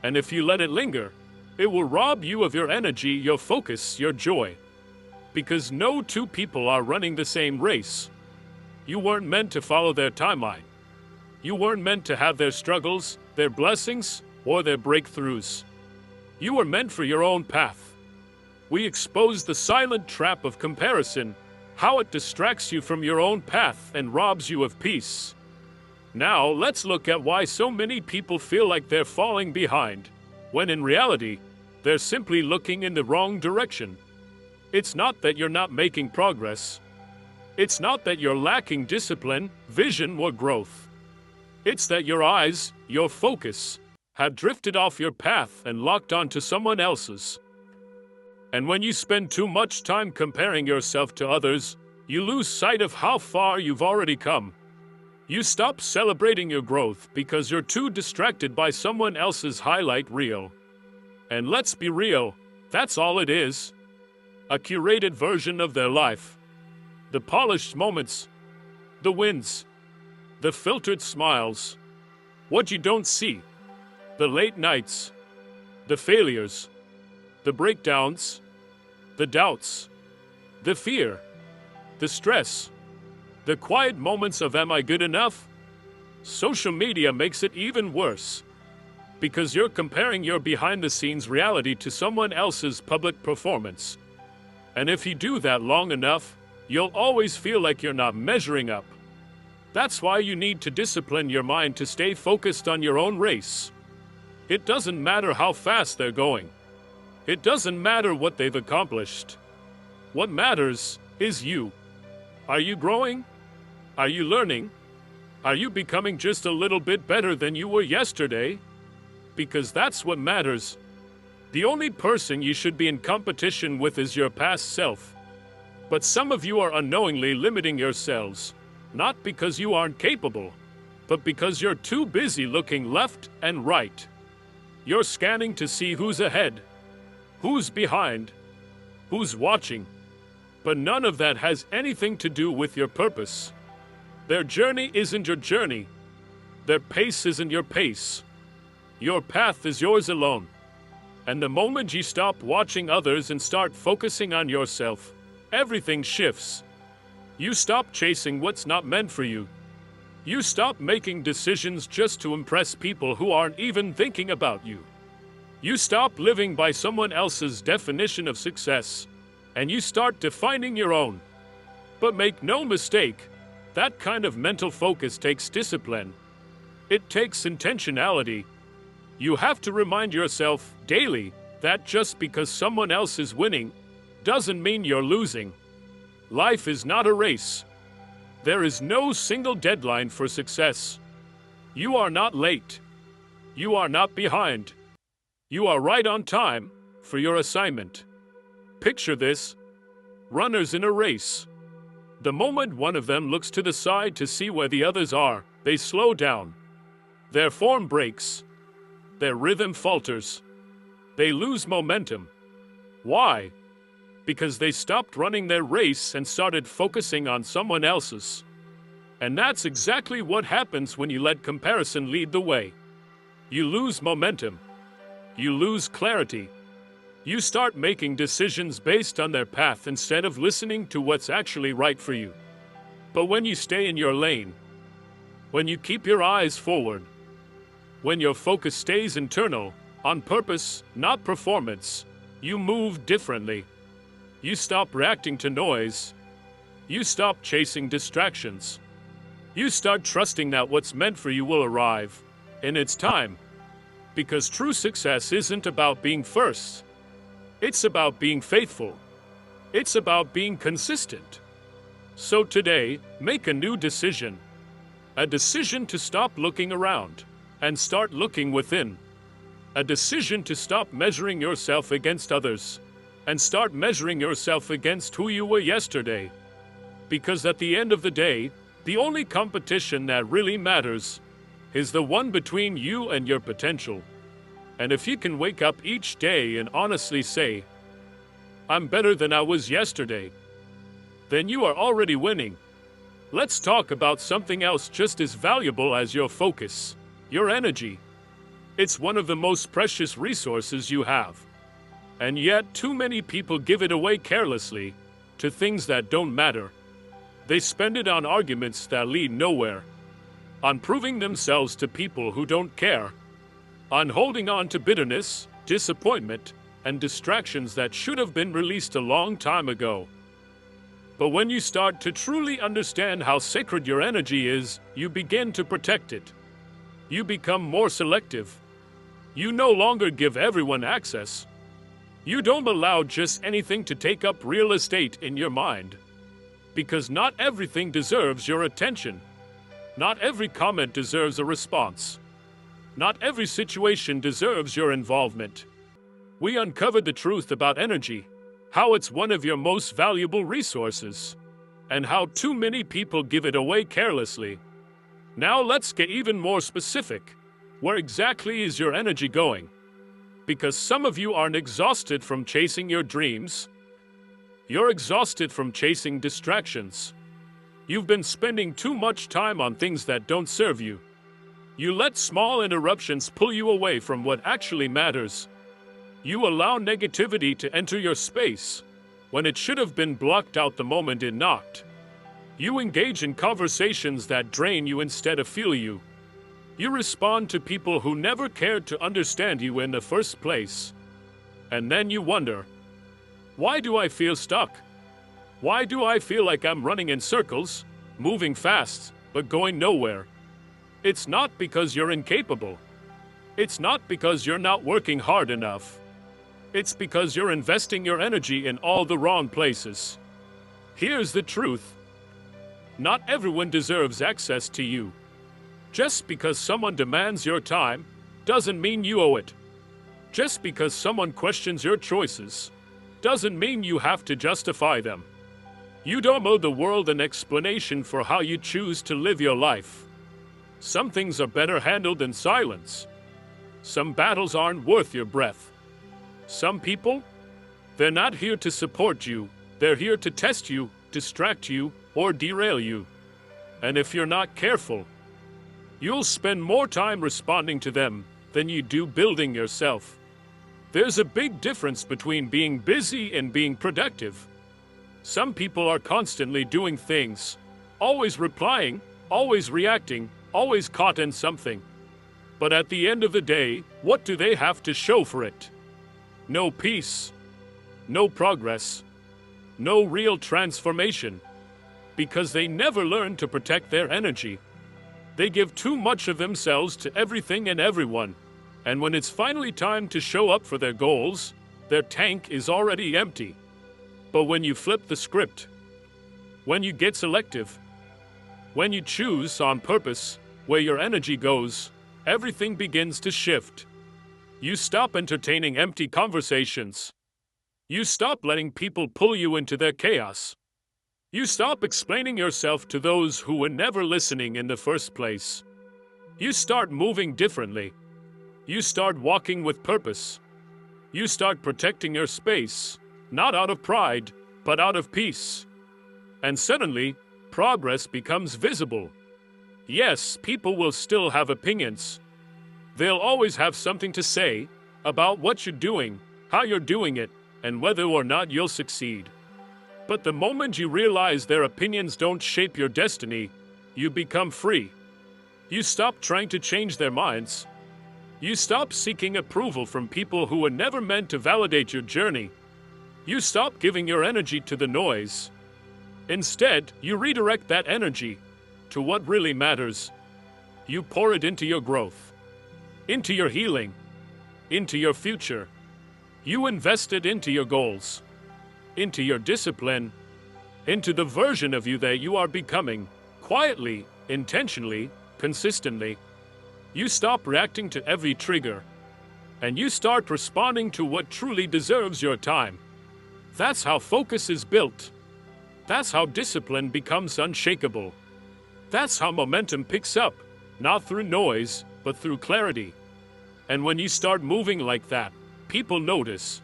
And if you let it linger, it will rob you of your energy, your focus, your joy. Because no two people are running the same race. You weren't meant to follow their timeline. You weren't meant to have their struggles, their blessings, or their breakthroughs. You were meant for your own path. We expose the silent trap of comparison, how it distracts you from your own path and robs you of peace. Now, let's look at why so many people feel like they're falling behind, when in reality, they're simply looking in the wrong direction. It's not that you're not making progress. It's not that you're lacking discipline, vision, or growth. It's that your eyes, your focus, have drifted off your path and locked onto someone else's. And when you spend too much time comparing yourself to others, you lose sight of how far you've already come. You stop celebrating your growth because you're too distracted by someone else's highlight reel. And let's be real, that's all it is. A curated version of their life. The polished moments, the wins, the filtered smiles. What you don't see, the late nights, the failures, the breakdowns, the doubts, the fear, the stress, the quiet moments of am I good enough? Social media makes it even worse. Because you're comparing your behind-the-scenes reality to someone else's public performance. And if you do that long enough, you'll always feel like you're not measuring up. That's why you need to discipline your mind to stay focused on your own race. It doesn't matter how fast they're going. It doesn't matter what they've accomplished. What matters is you. Are you growing? Are you learning? Are you becoming just a little bit better than you were yesterday? Because that's what matters. The only person you should be in competition with is your past self. But some of you are unknowingly limiting yourselves, not because you aren't capable, but because you're too busy looking left and right. You're scanning to see who's ahead, who's behind, who's watching. But none of that has anything to do with your purpose. Their journey isn't your journey. Their pace isn't your pace. Your path is yours alone. And the moment you stop watching others and start focusing on yourself, everything shifts. You stop chasing what's not meant for you. You stop making decisions just to impress people who aren't even thinking about you. You stop living by someone else's definition of success, and you start defining your own. But make no mistake, that kind of mental focus takes discipline. It takes intentionality. You have to remind yourself daily that just because someone else is winning doesn't mean you're losing. Life is not a race. There is no single deadline for success. You are not late. You are not behind. You are right on time for your assignment. Picture this: runners in a race. The moment one of them looks to the side to see where the others are, they slow down. Their form breaks. Their rhythm falters. They lose momentum. Why? because they stopped running their race and started focusing on someone else's. And that's exactly what happens when you let comparison lead the way. You lose momentum. You lose clarity. You start making decisions based on their path instead of listening to what's actually right for you. But when you stay in your lane, when you keep your eyes forward, when your focus stays internal, on purpose, not performance, you move differently. You stop reacting to noise. You stop chasing distractions. You start trusting that what's meant for you will arrive in its time. Because true success isn't about being first. It's about being faithful. It's about being consistent. So today, make a new decision. A decision to stop looking around and start looking within. A decision to stop measuring yourself against others and start measuring yourself against who you were yesterday. Because at the end of the day, the only competition that really matters is the one between you and your potential. And if you can wake up each day and honestly say, "I'm better than I was yesterday," then you are already winning. Let's talk about something else just as valuable as your focus, your energy. It's one of the most precious resources you have. And yet, too many people give it away carelessly to things that don't matter. They spend it on arguments that lead nowhere, on proving themselves to people who don't care, on holding on to bitterness, disappointment, and distractions that should have been released a long time ago. But when you start to truly understand how sacred your energy is, you begin to protect it. You become more selective. You no longer give everyone access. You don't allow just anything to take up real estate in your mind. Because not everything deserves your attention. Not every comment deserves a response. Not every situation deserves your involvement. We uncovered the truth about energy, how it's one of your most valuable resources, and how too many people give it away carelessly. Now let's get even more specific. Where exactly is your energy going? Because some of you aren't exhausted from chasing your dreams. You're exhausted from chasing distractions. You've been spending too much time on things that don't serve you. You let small interruptions pull you away from what actually matters. You allow negativity to enter your space when it should have been blocked out the moment it knocked. You engage in conversations that drain you instead of fuel you. You respond to people who never cared to understand you in the first place. And then you wonder, why do I feel stuck? Why do I feel like I'm running in circles, moving fast, but going nowhere? It's not because you're incapable. It's not because you're not working hard enough. It's because you're investing your energy in all the wrong places. Here's the truth. Not everyone deserves access to you. Just because someone demands your time doesn't mean you owe it. Just because someone questions your choices doesn't mean you have to justify them. You don't owe the world an explanation for how you choose to live your life. Some things are better handled in silence. Some battles aren't worth your breath. Some people, they're not here to support you. They're here to test you, distract you, or derail you. And if you're not careful, you'll spend more time responding to them than you do building yourself. There's a big difference between being busy and being productive. Some people are constantly doing things, always replying, always reacting, always caught in something. But at the end of the day, what do they have to show for it? No peace, no progress, no real transformation. Because they never learn to protect their energy. They give too much of themselves to everything and everyone. And when it's finally time to show up for their goals, their tank is already empty. But when you flip the script, when you get selective, when you choose on purpose where your energy goes, everything begins to shift. You stop entertaining empty conversations. You stop letting people pull you into their chaos. You stop explaining yourself to those who were never listening in the first place. You start moving differently. You start walking with purpose. You start protecting your space. not out of pride, but out of peace. And suddenly, progress becomes visible. Yes, people will still have opinions. They'll always have something to say about what you're doing, how you're doing it, and whether or not you'll succeed. But the moment you realize their opinions don't shape your destiny, you become free. You stop trying to change their minds. You stop seeking approval from people who were never meant to validate your journey. You stop giving your energy to the noise. Instead, you redirect that energy to what really matters. You pour it into your growth, into your healing, into your future. You invest it into your goals, into your discipline, into the version of you that you are becoming, quietly, intentionally, consistently. You stop reacting to every trigger, and you start responding to what truly deserves your time. That's how focus is built. That's how discipline becomes unshakable. That's how momentum picks up, not through noise, but through clarity. And when you start moving like that, people notice.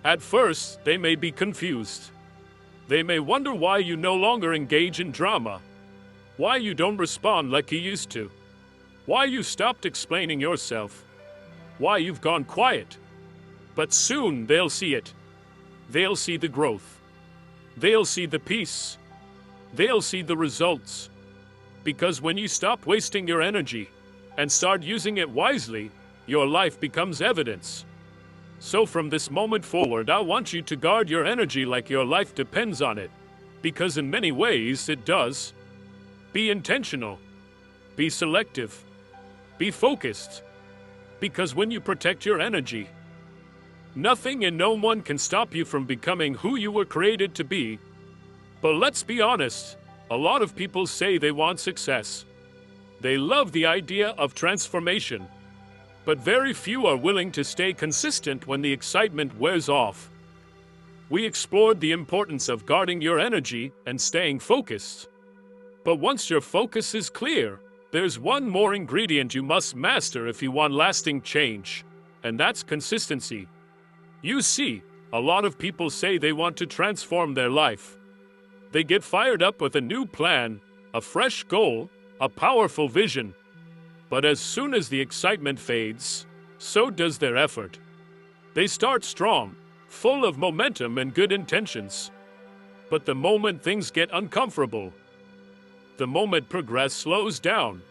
At first, they may be confused. They may wonder why you no longer engage in drama, why you don't respond like you used to, why you stopped explaining yourself, why you've gone quiet. But soon they'll see it. They'll see the growth. They'll see the peace. They'll see the results. Because when you stop wasting your energy and start using it wisely, your life becomes evidence. So from this moment forward, I want you to guard your energy like your life depends on it. Because in many ways it does. Be intentional. Be selective. Be focused. Because when you protect your energy, nothing and no one can stop you from becoming who you were created to be. But let's be honest, a lot of people say they want success. They love the idea of transformation. But very few are willing to stay consistent when the excitement wears off. We explored the importance of guarding your energy and staying focused. But once your focus is clear, there's one more ingredient you must master if you want lasting change, and that's consistency. You see, a lot of people say they want to transform their life. They get fired up with a new plan, a fresh goal, a powerful vision. But as soon as the excitement fades, so does their effort. They start strong, full of momentum and good intentions. But the moment things get uncomfortable, the moment progress slows down,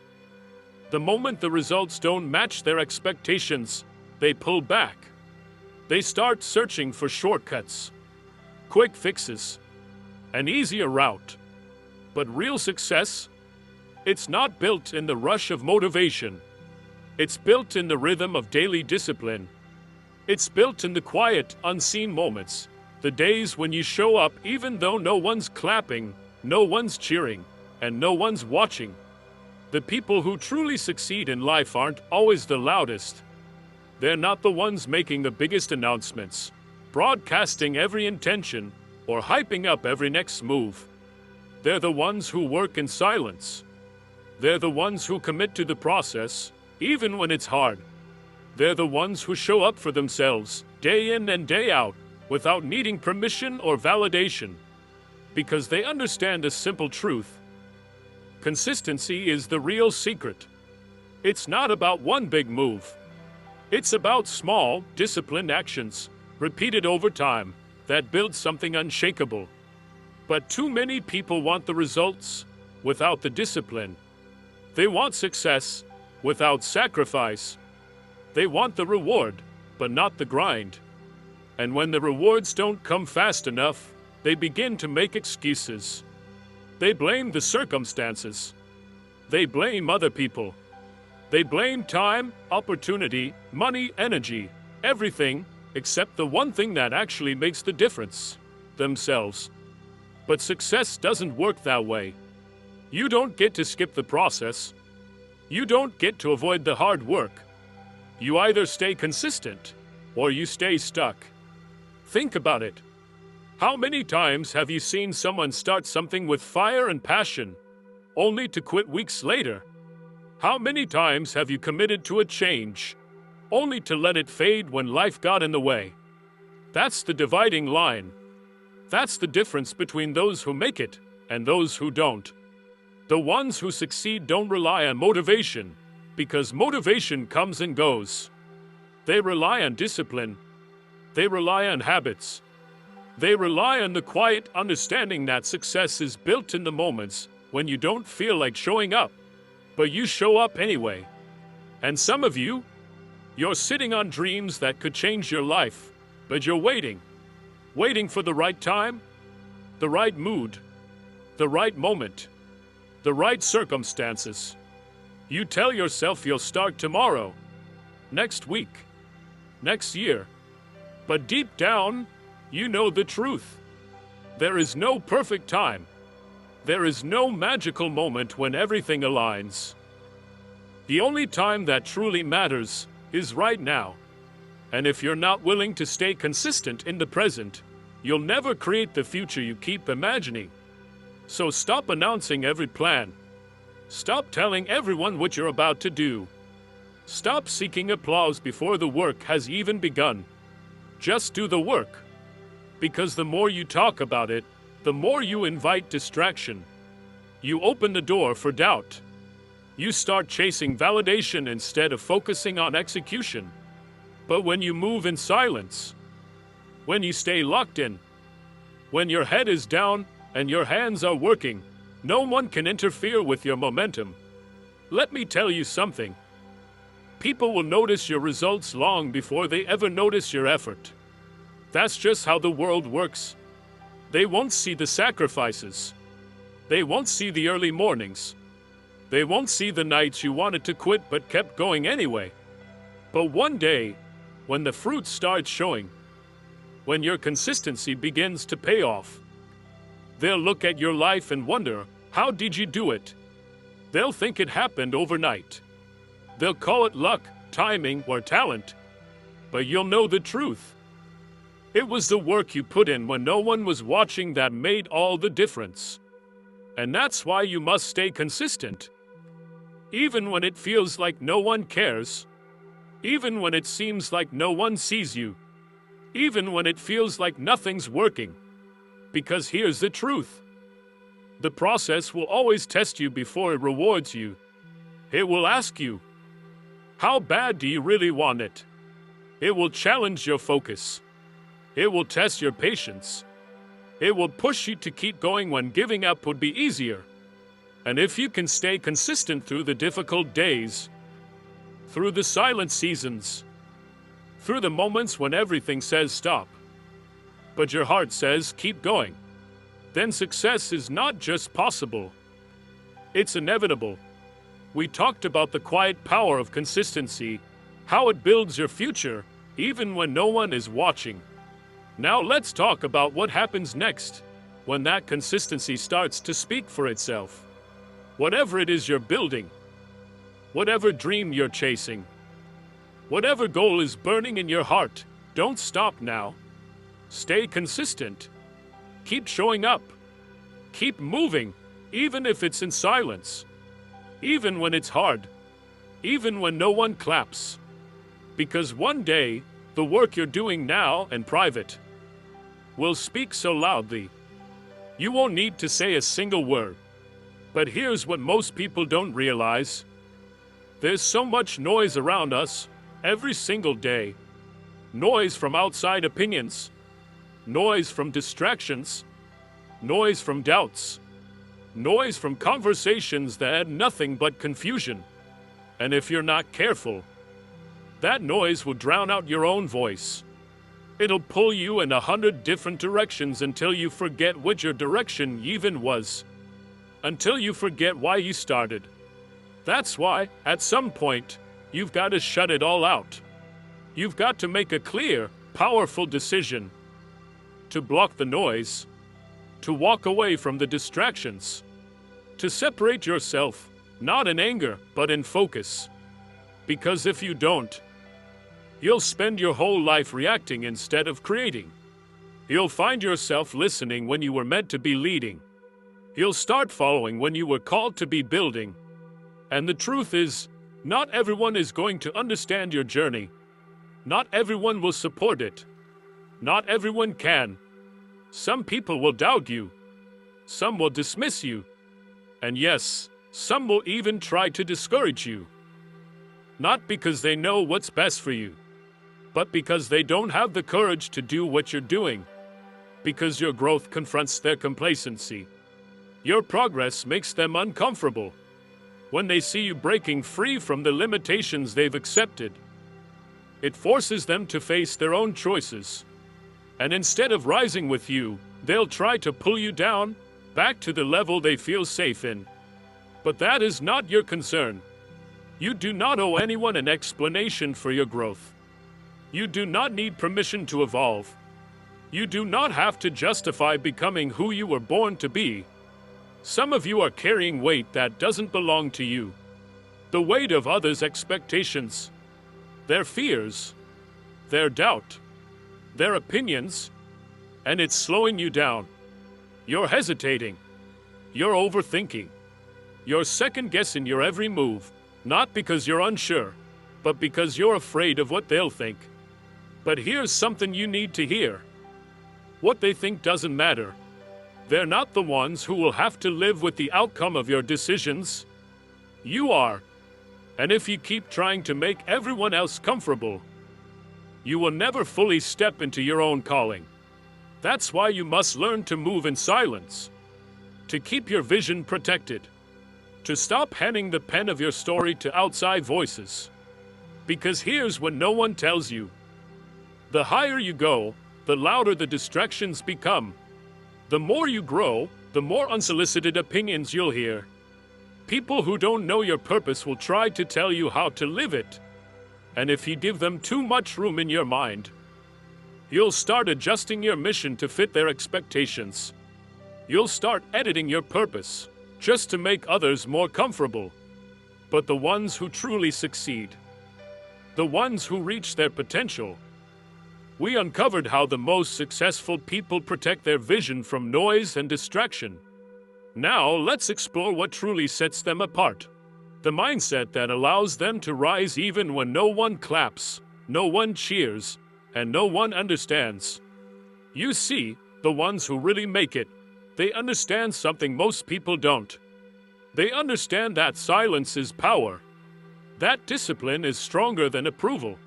the moment the results don't match their expectations, they pull back. They start searching for shortcuts, quick fixes, an easier route. But real success, it's not built in the rush of motivation. It's built in the rhythm of daily discipline. It's built in the quiet, unseen moments, the days when you show up even though no one's clapping, no one's cheering, and no one's watching. The people who truly succeed in life aren't always the loudest. They're not the ones making the biggest announcements, broadcasting every intention, or hyping up every next move. They're the ones who work in silence. They're the ones who commit to the process, even when it's hard. They're the ones who show up for themselves, day in and day out, without needing permission or validation. Because they understand a simple truth. Consistency is the real secret. It's not about one big move. It's about small, disciplined actions, repeated over time, that build something unshakable. But too many people want the results without the discipline. They want success without sacrifice. They want the reward, but not the grind. And when the rewards don't come fast enough, they begin to make excuses. They blame the circumstances. They blame other people. They blame time, opportunity, money, energy, everything except the one thing that actually makes the difference: themselves. But success doesn't work that way. You don't get to skip the process. You don't get to avoid the hard work. You either stay consistent or you stay stuck. Think about it. How many times have you seen someone start something with fire and passion, only to quit weeks later? How many times have you committed to a change, only to let it fade when life got in the way? That's the dividing line. That's the difference between those who make it and those who don't. The ones who succeed don't rely on motivation, because motivation comes and goes. They rely on discipline. They rely on habits. They rely on the quiet understanding that success is built in the moments when you don't feel like showing up, but you show up anyway. And some of you, you're sitting on dreams that could change your life, but you're waiting for the right time, the right mood, the right moment, the right circumstances. You tell yourself you'll start tomorrow, next week, next year, but deep down, you know the truth. There is no perfect time. There is no magical moment when everything aligns. The only time that truly matters is right now. And if you're not willing to stay consistent in the present, you'll never create the future you keep imagining. So stop announcing every plan. Stop telling everyone what you're about to do. Stop seeking applause before the work has even begun. Just do the work. Because the more you talk about it, the more you invite distraction. You open the door for doubt. You start chasing validation instead of focusing on execution. But when you move in silence, when you stay locked in, when your head is down and your hands are working, no one can interfere with your momentum. Let me tell you something. People will notice your results long before they ever notice your effort. That's just how the world works. They won't see the sacrifices. They won't see the early mornings. They won't see the nights you wanted to quit but kept going anyway. But one day, when the fruit starts showing, when your consistency begins to pay off, they'll look at your life and wonder, how did you do it? They'll think it happened overnight. They'll call it luck, timing, or talent. But you'll know the truth. It was the work you put in when no one was watching that made all the difference. And that's why you must stay consistent. Even when it feels like no one cares. Even when it seems like no one sees you. Even when it feels like nothing's working. Because here's the truth. The process will always test you before it rewards you. It will ask you, how bad do you really want it? It will challenge your focus. It will test your patience. It will push you to keep going when giving up would be easier. And if you can stay consistent through the difficult days, through the silent seasons, through the moments when everything says stop, but your heart says keep going, then success is not just possible. It's inevitable. We talked about the quiet power of consistency, how it builds your future, even when no one is watching. Now let's talk about what happens next, when that consistency starts to speak for itself. Whatever it is you're building, whatever dream you're chasing, whatever goal is burning in your heart, don't stop now. Stay consistent. Keep showing up. Keep moving, even if it's in silence. Even when it's hard. Even when no one claps. Because one day, the work you're doing now in private will speak so loudly, you won't need to say a single word. But here's what most people don't realize. There's so much noise around us, every single day. Noise from outside opinions. Noise from distractions. Noise from doubts. Noise from conversations that add nothing but confusion. And if you're not careful, that noise will drown out your own voice. It'll pull you in 100 different directions until you forget what your direction even was. Until you forget why you started. That's why, at some point, you've got to shut it all out. You've got to make a clear, powerful decision. To block the noise. To walk away from the distractions. To separate yourself, not in anger, but in focus. Because if you don't, you'll spend your whole life reacting instead of creating. You'll find yourself listening when you were meant to be leading. You'll start following when you were called to be building. And the truth is, not everyone is going to understand your journey. Not everyone will support it. Not everyone can. Some people will doubt you. Some will dismiss you. And yes, some will even try to discourage you. Not because they know what's best for you, but because they don't have the courage to do what you're doing. Because your growth confronts their complacency. Your progress makes them uncomfortable. When they see you breaking free from the limitations they've accepted, it forces them to face their own choices. And instead of rising with you, they'll try to pull you down, back to the level they feel safe in. But that is not your concern. You do not owe anyone an explanation for your growth. You do not need permission to evolve. You do not have to justify becoming who you were born to be. Some of you are carrying weight that doesn't belong to you. The weight of others' expectations, their fears, their doubt, their opinions, and it's slowing you down. You're hesitating. You're overthinking. You're second-guessing your every move, not because you're unsure, but because you're afraid of what they'll think. But here's something you need to hear. What they think doesn't matter. They're not the ones who will have to live with the outcome of your decisions. You are. And if you keep trying to make everyone else comfortable, you will never fully step into your own calling. That's why you must learn to move in silence, to keep your vision protected, to stop handing the pen of your story to outside voices. Because here's what no one tells you. The higher you go, the louder the distractions become. The more you grow, the more unsolicited opinions you'll hear. People who don't know your purpose will try to tell you how to live it. And if you give them too much room in your mind, you'll start adjusting your mission to fit their expectations. You'll start editing your purpose just to make others more comfortable. But the ones who truly succeed, the ones who reach their potential, we uncovered how the most successful people protect their vision from noise and distraction. Now, let's explore what truly sets them apart. The mindset that allows them to rise even when no one claps, no one cheers, and no one understands. You see, the ones who really make it, they understand something most people don't. They understand that silence is power. That discipline is stronger than approval.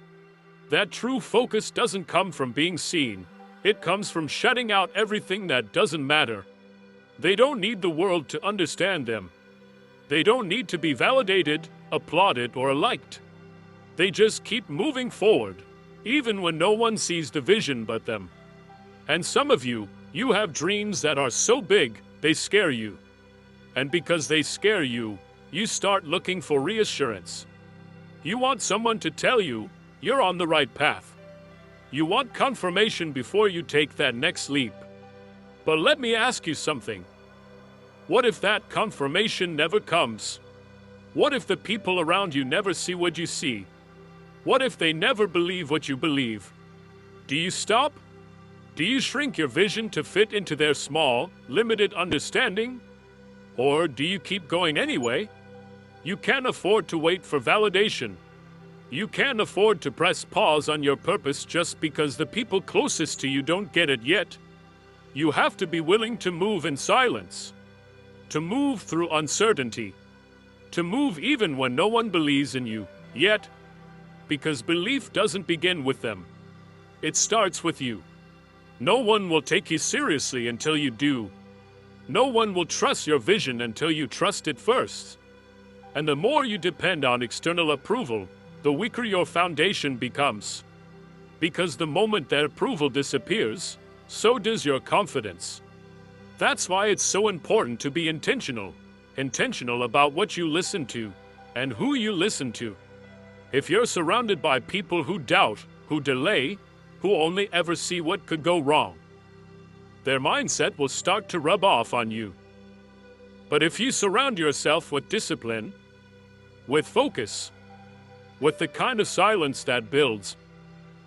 That true focus doesn't come from being seen. It comes from shutting out everything that doesn't matter. They don't need the world to understand them. They don't need to be validated, applauded, or liked. They just keep moving forward, even when no one sees the vision but them. And some of you, you have dreams that are so big, they scare you. And because they scare you, you start looking for reassurance. You want someone to tell you, you're on the right path. You want confirmation before you take that next leap. But let me ask you something. What if that confirmation never comes? What if the people around you never see what you see? What if they never believe what you believe? Do you stop? Do you shrink your vision to fit into their small, limited understanding? Or do you keep going anyway? You can't afford to wait for validation. You can't afford to press pause on your purpose just because the people closest to you don't get it yet. You have to be willing to move in silence, to move through uncertainty, to move even when no one believes in you yet, because belief doesn't begin with them. It starts with you. No one will take you seriously until you do. No one will trust your vision until you trust it first. And the more you depend on external approval, the weaker your foundation becomes. Because the moment that approval disappears, so does your confidence. That's why it's so important to be intentional about what you listen to and who you listen to. If you're surrounded by people who doubt, who delay, who only ever see what could go wrong, their mindset will start to rub off on you. But if you surround yourself with discipline, with focus, with the kind of silence that builds,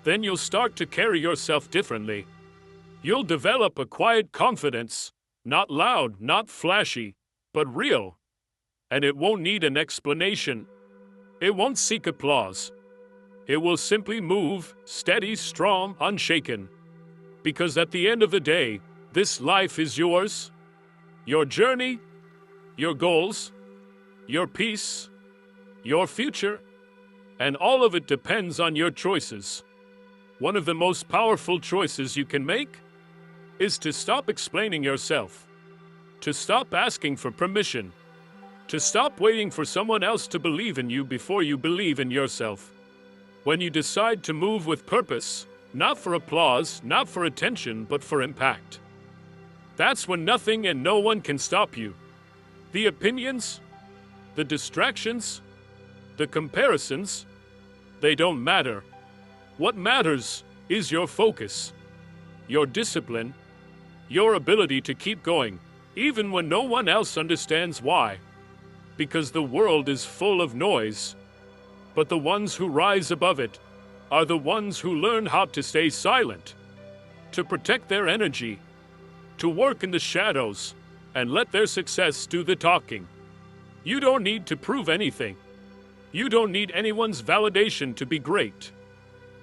then you'll start to carry yourself differently. You'll develop a quiet confidence, not loud, not flashy, but real. And it won't need an explanation. It won't seek applause. It will simply move, steady, strong, unshaken. Because at the end of the day, this life is yours. Your journey, your goals, your peace, your future, and all of it depends on your choices. One of the most powerful choices you can make is to stop explaining yourself, to stop asking for permission, to stop waiting for someone else to believe in you before you believe in yourself. When you decide to move with purpose, not for applause, not for attention, but for impact, that's when nothing and no one can stop you. The opinions, the distractions, the comparisons, they don't matter. What matters is your focus, your discipline, your ability to keep going, even when no one else understands why. Because the world is full of noise, but the ones who rise above it are the ones who learn how to stay silent, to protect their energy, to work in the shadows, and let their success do the talking. You don't need to prove anything. You don't need anyone's validation to be great.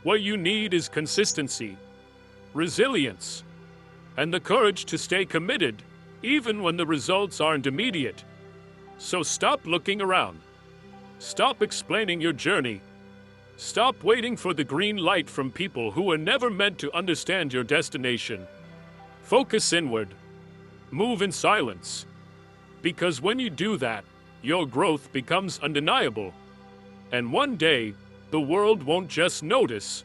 What you need is consistency, resilience, and the courage to stay committed, even when the results aren't immediate. So stop looking around. Stop explaining your journey. Stop waiting for the green light from people who were never meant to understand your destination. Focus inward. Move in silence. Because when you do that, your growth becomes undeniable. And one day, the world won't just notice.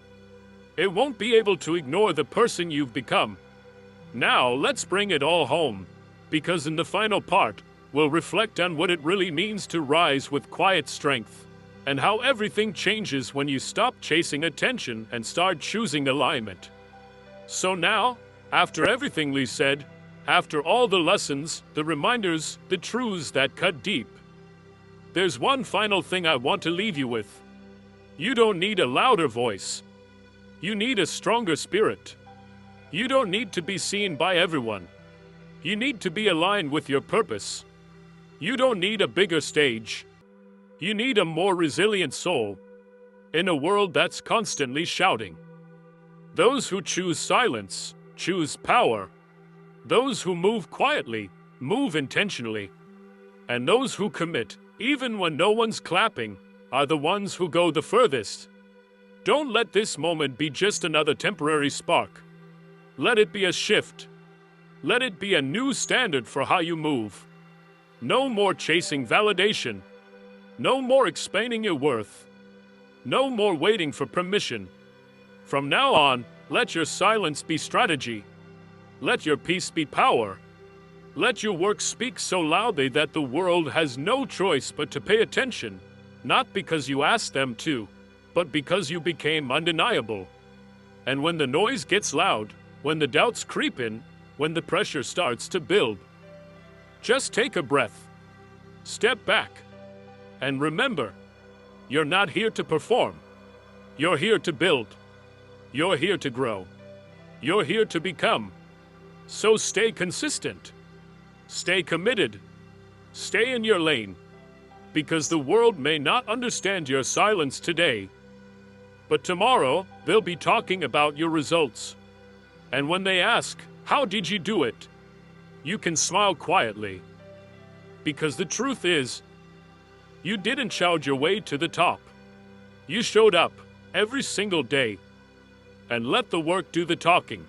It won't be able to ignore the person you've become. Now, let's bring it all home, because in the final part, we'll reflect on what it really means to rise with quiet strength, and how everything changes when you stop chasing attention and start choosing alignment. So now, after everything we said, after all the lessons, the reminders, the truths that cut deep, there's one final thing I want to leave you with. You don't need a louder voice. You need a stronger spirit. You don't need to be seen by everyone. You need to be aligned with your purpose. You don't need a bigger stage. You need a more resilient soul in a world that's constantly shouting. Those who choose silence choose power. Those who move quietly move intentionally. And those who commit, even when no one's clapping, are the ones who go the furthest. Don't let this moment be just another temporary spark. Let it be a shift. Let it be a new standard for how you move. No more chasing validation. No more explaining your worth. No more waiting for permission. From now on, let your silence be strategy. Let your peace be power. Let your work speak so loudly that the world has no choice but to pay attention, not because you asked them to, but because you became undeniable. And when the noise gets loud, when the doubts creep in, when the pressure starts to build, just take a breath, step back, and remember, you're not here to perform. You're here to build. You're here to grow. You're here to become. So stay consistent. Stay committed. Stay in your lane. Because the world may not understand your silence today, but tomorrow they'll be talking about your results. And when they ask, "How did you do it?" you can smile quietly. Because the truth is, you didn't shout your way to the top. You showed up every single day and let the work do the talking.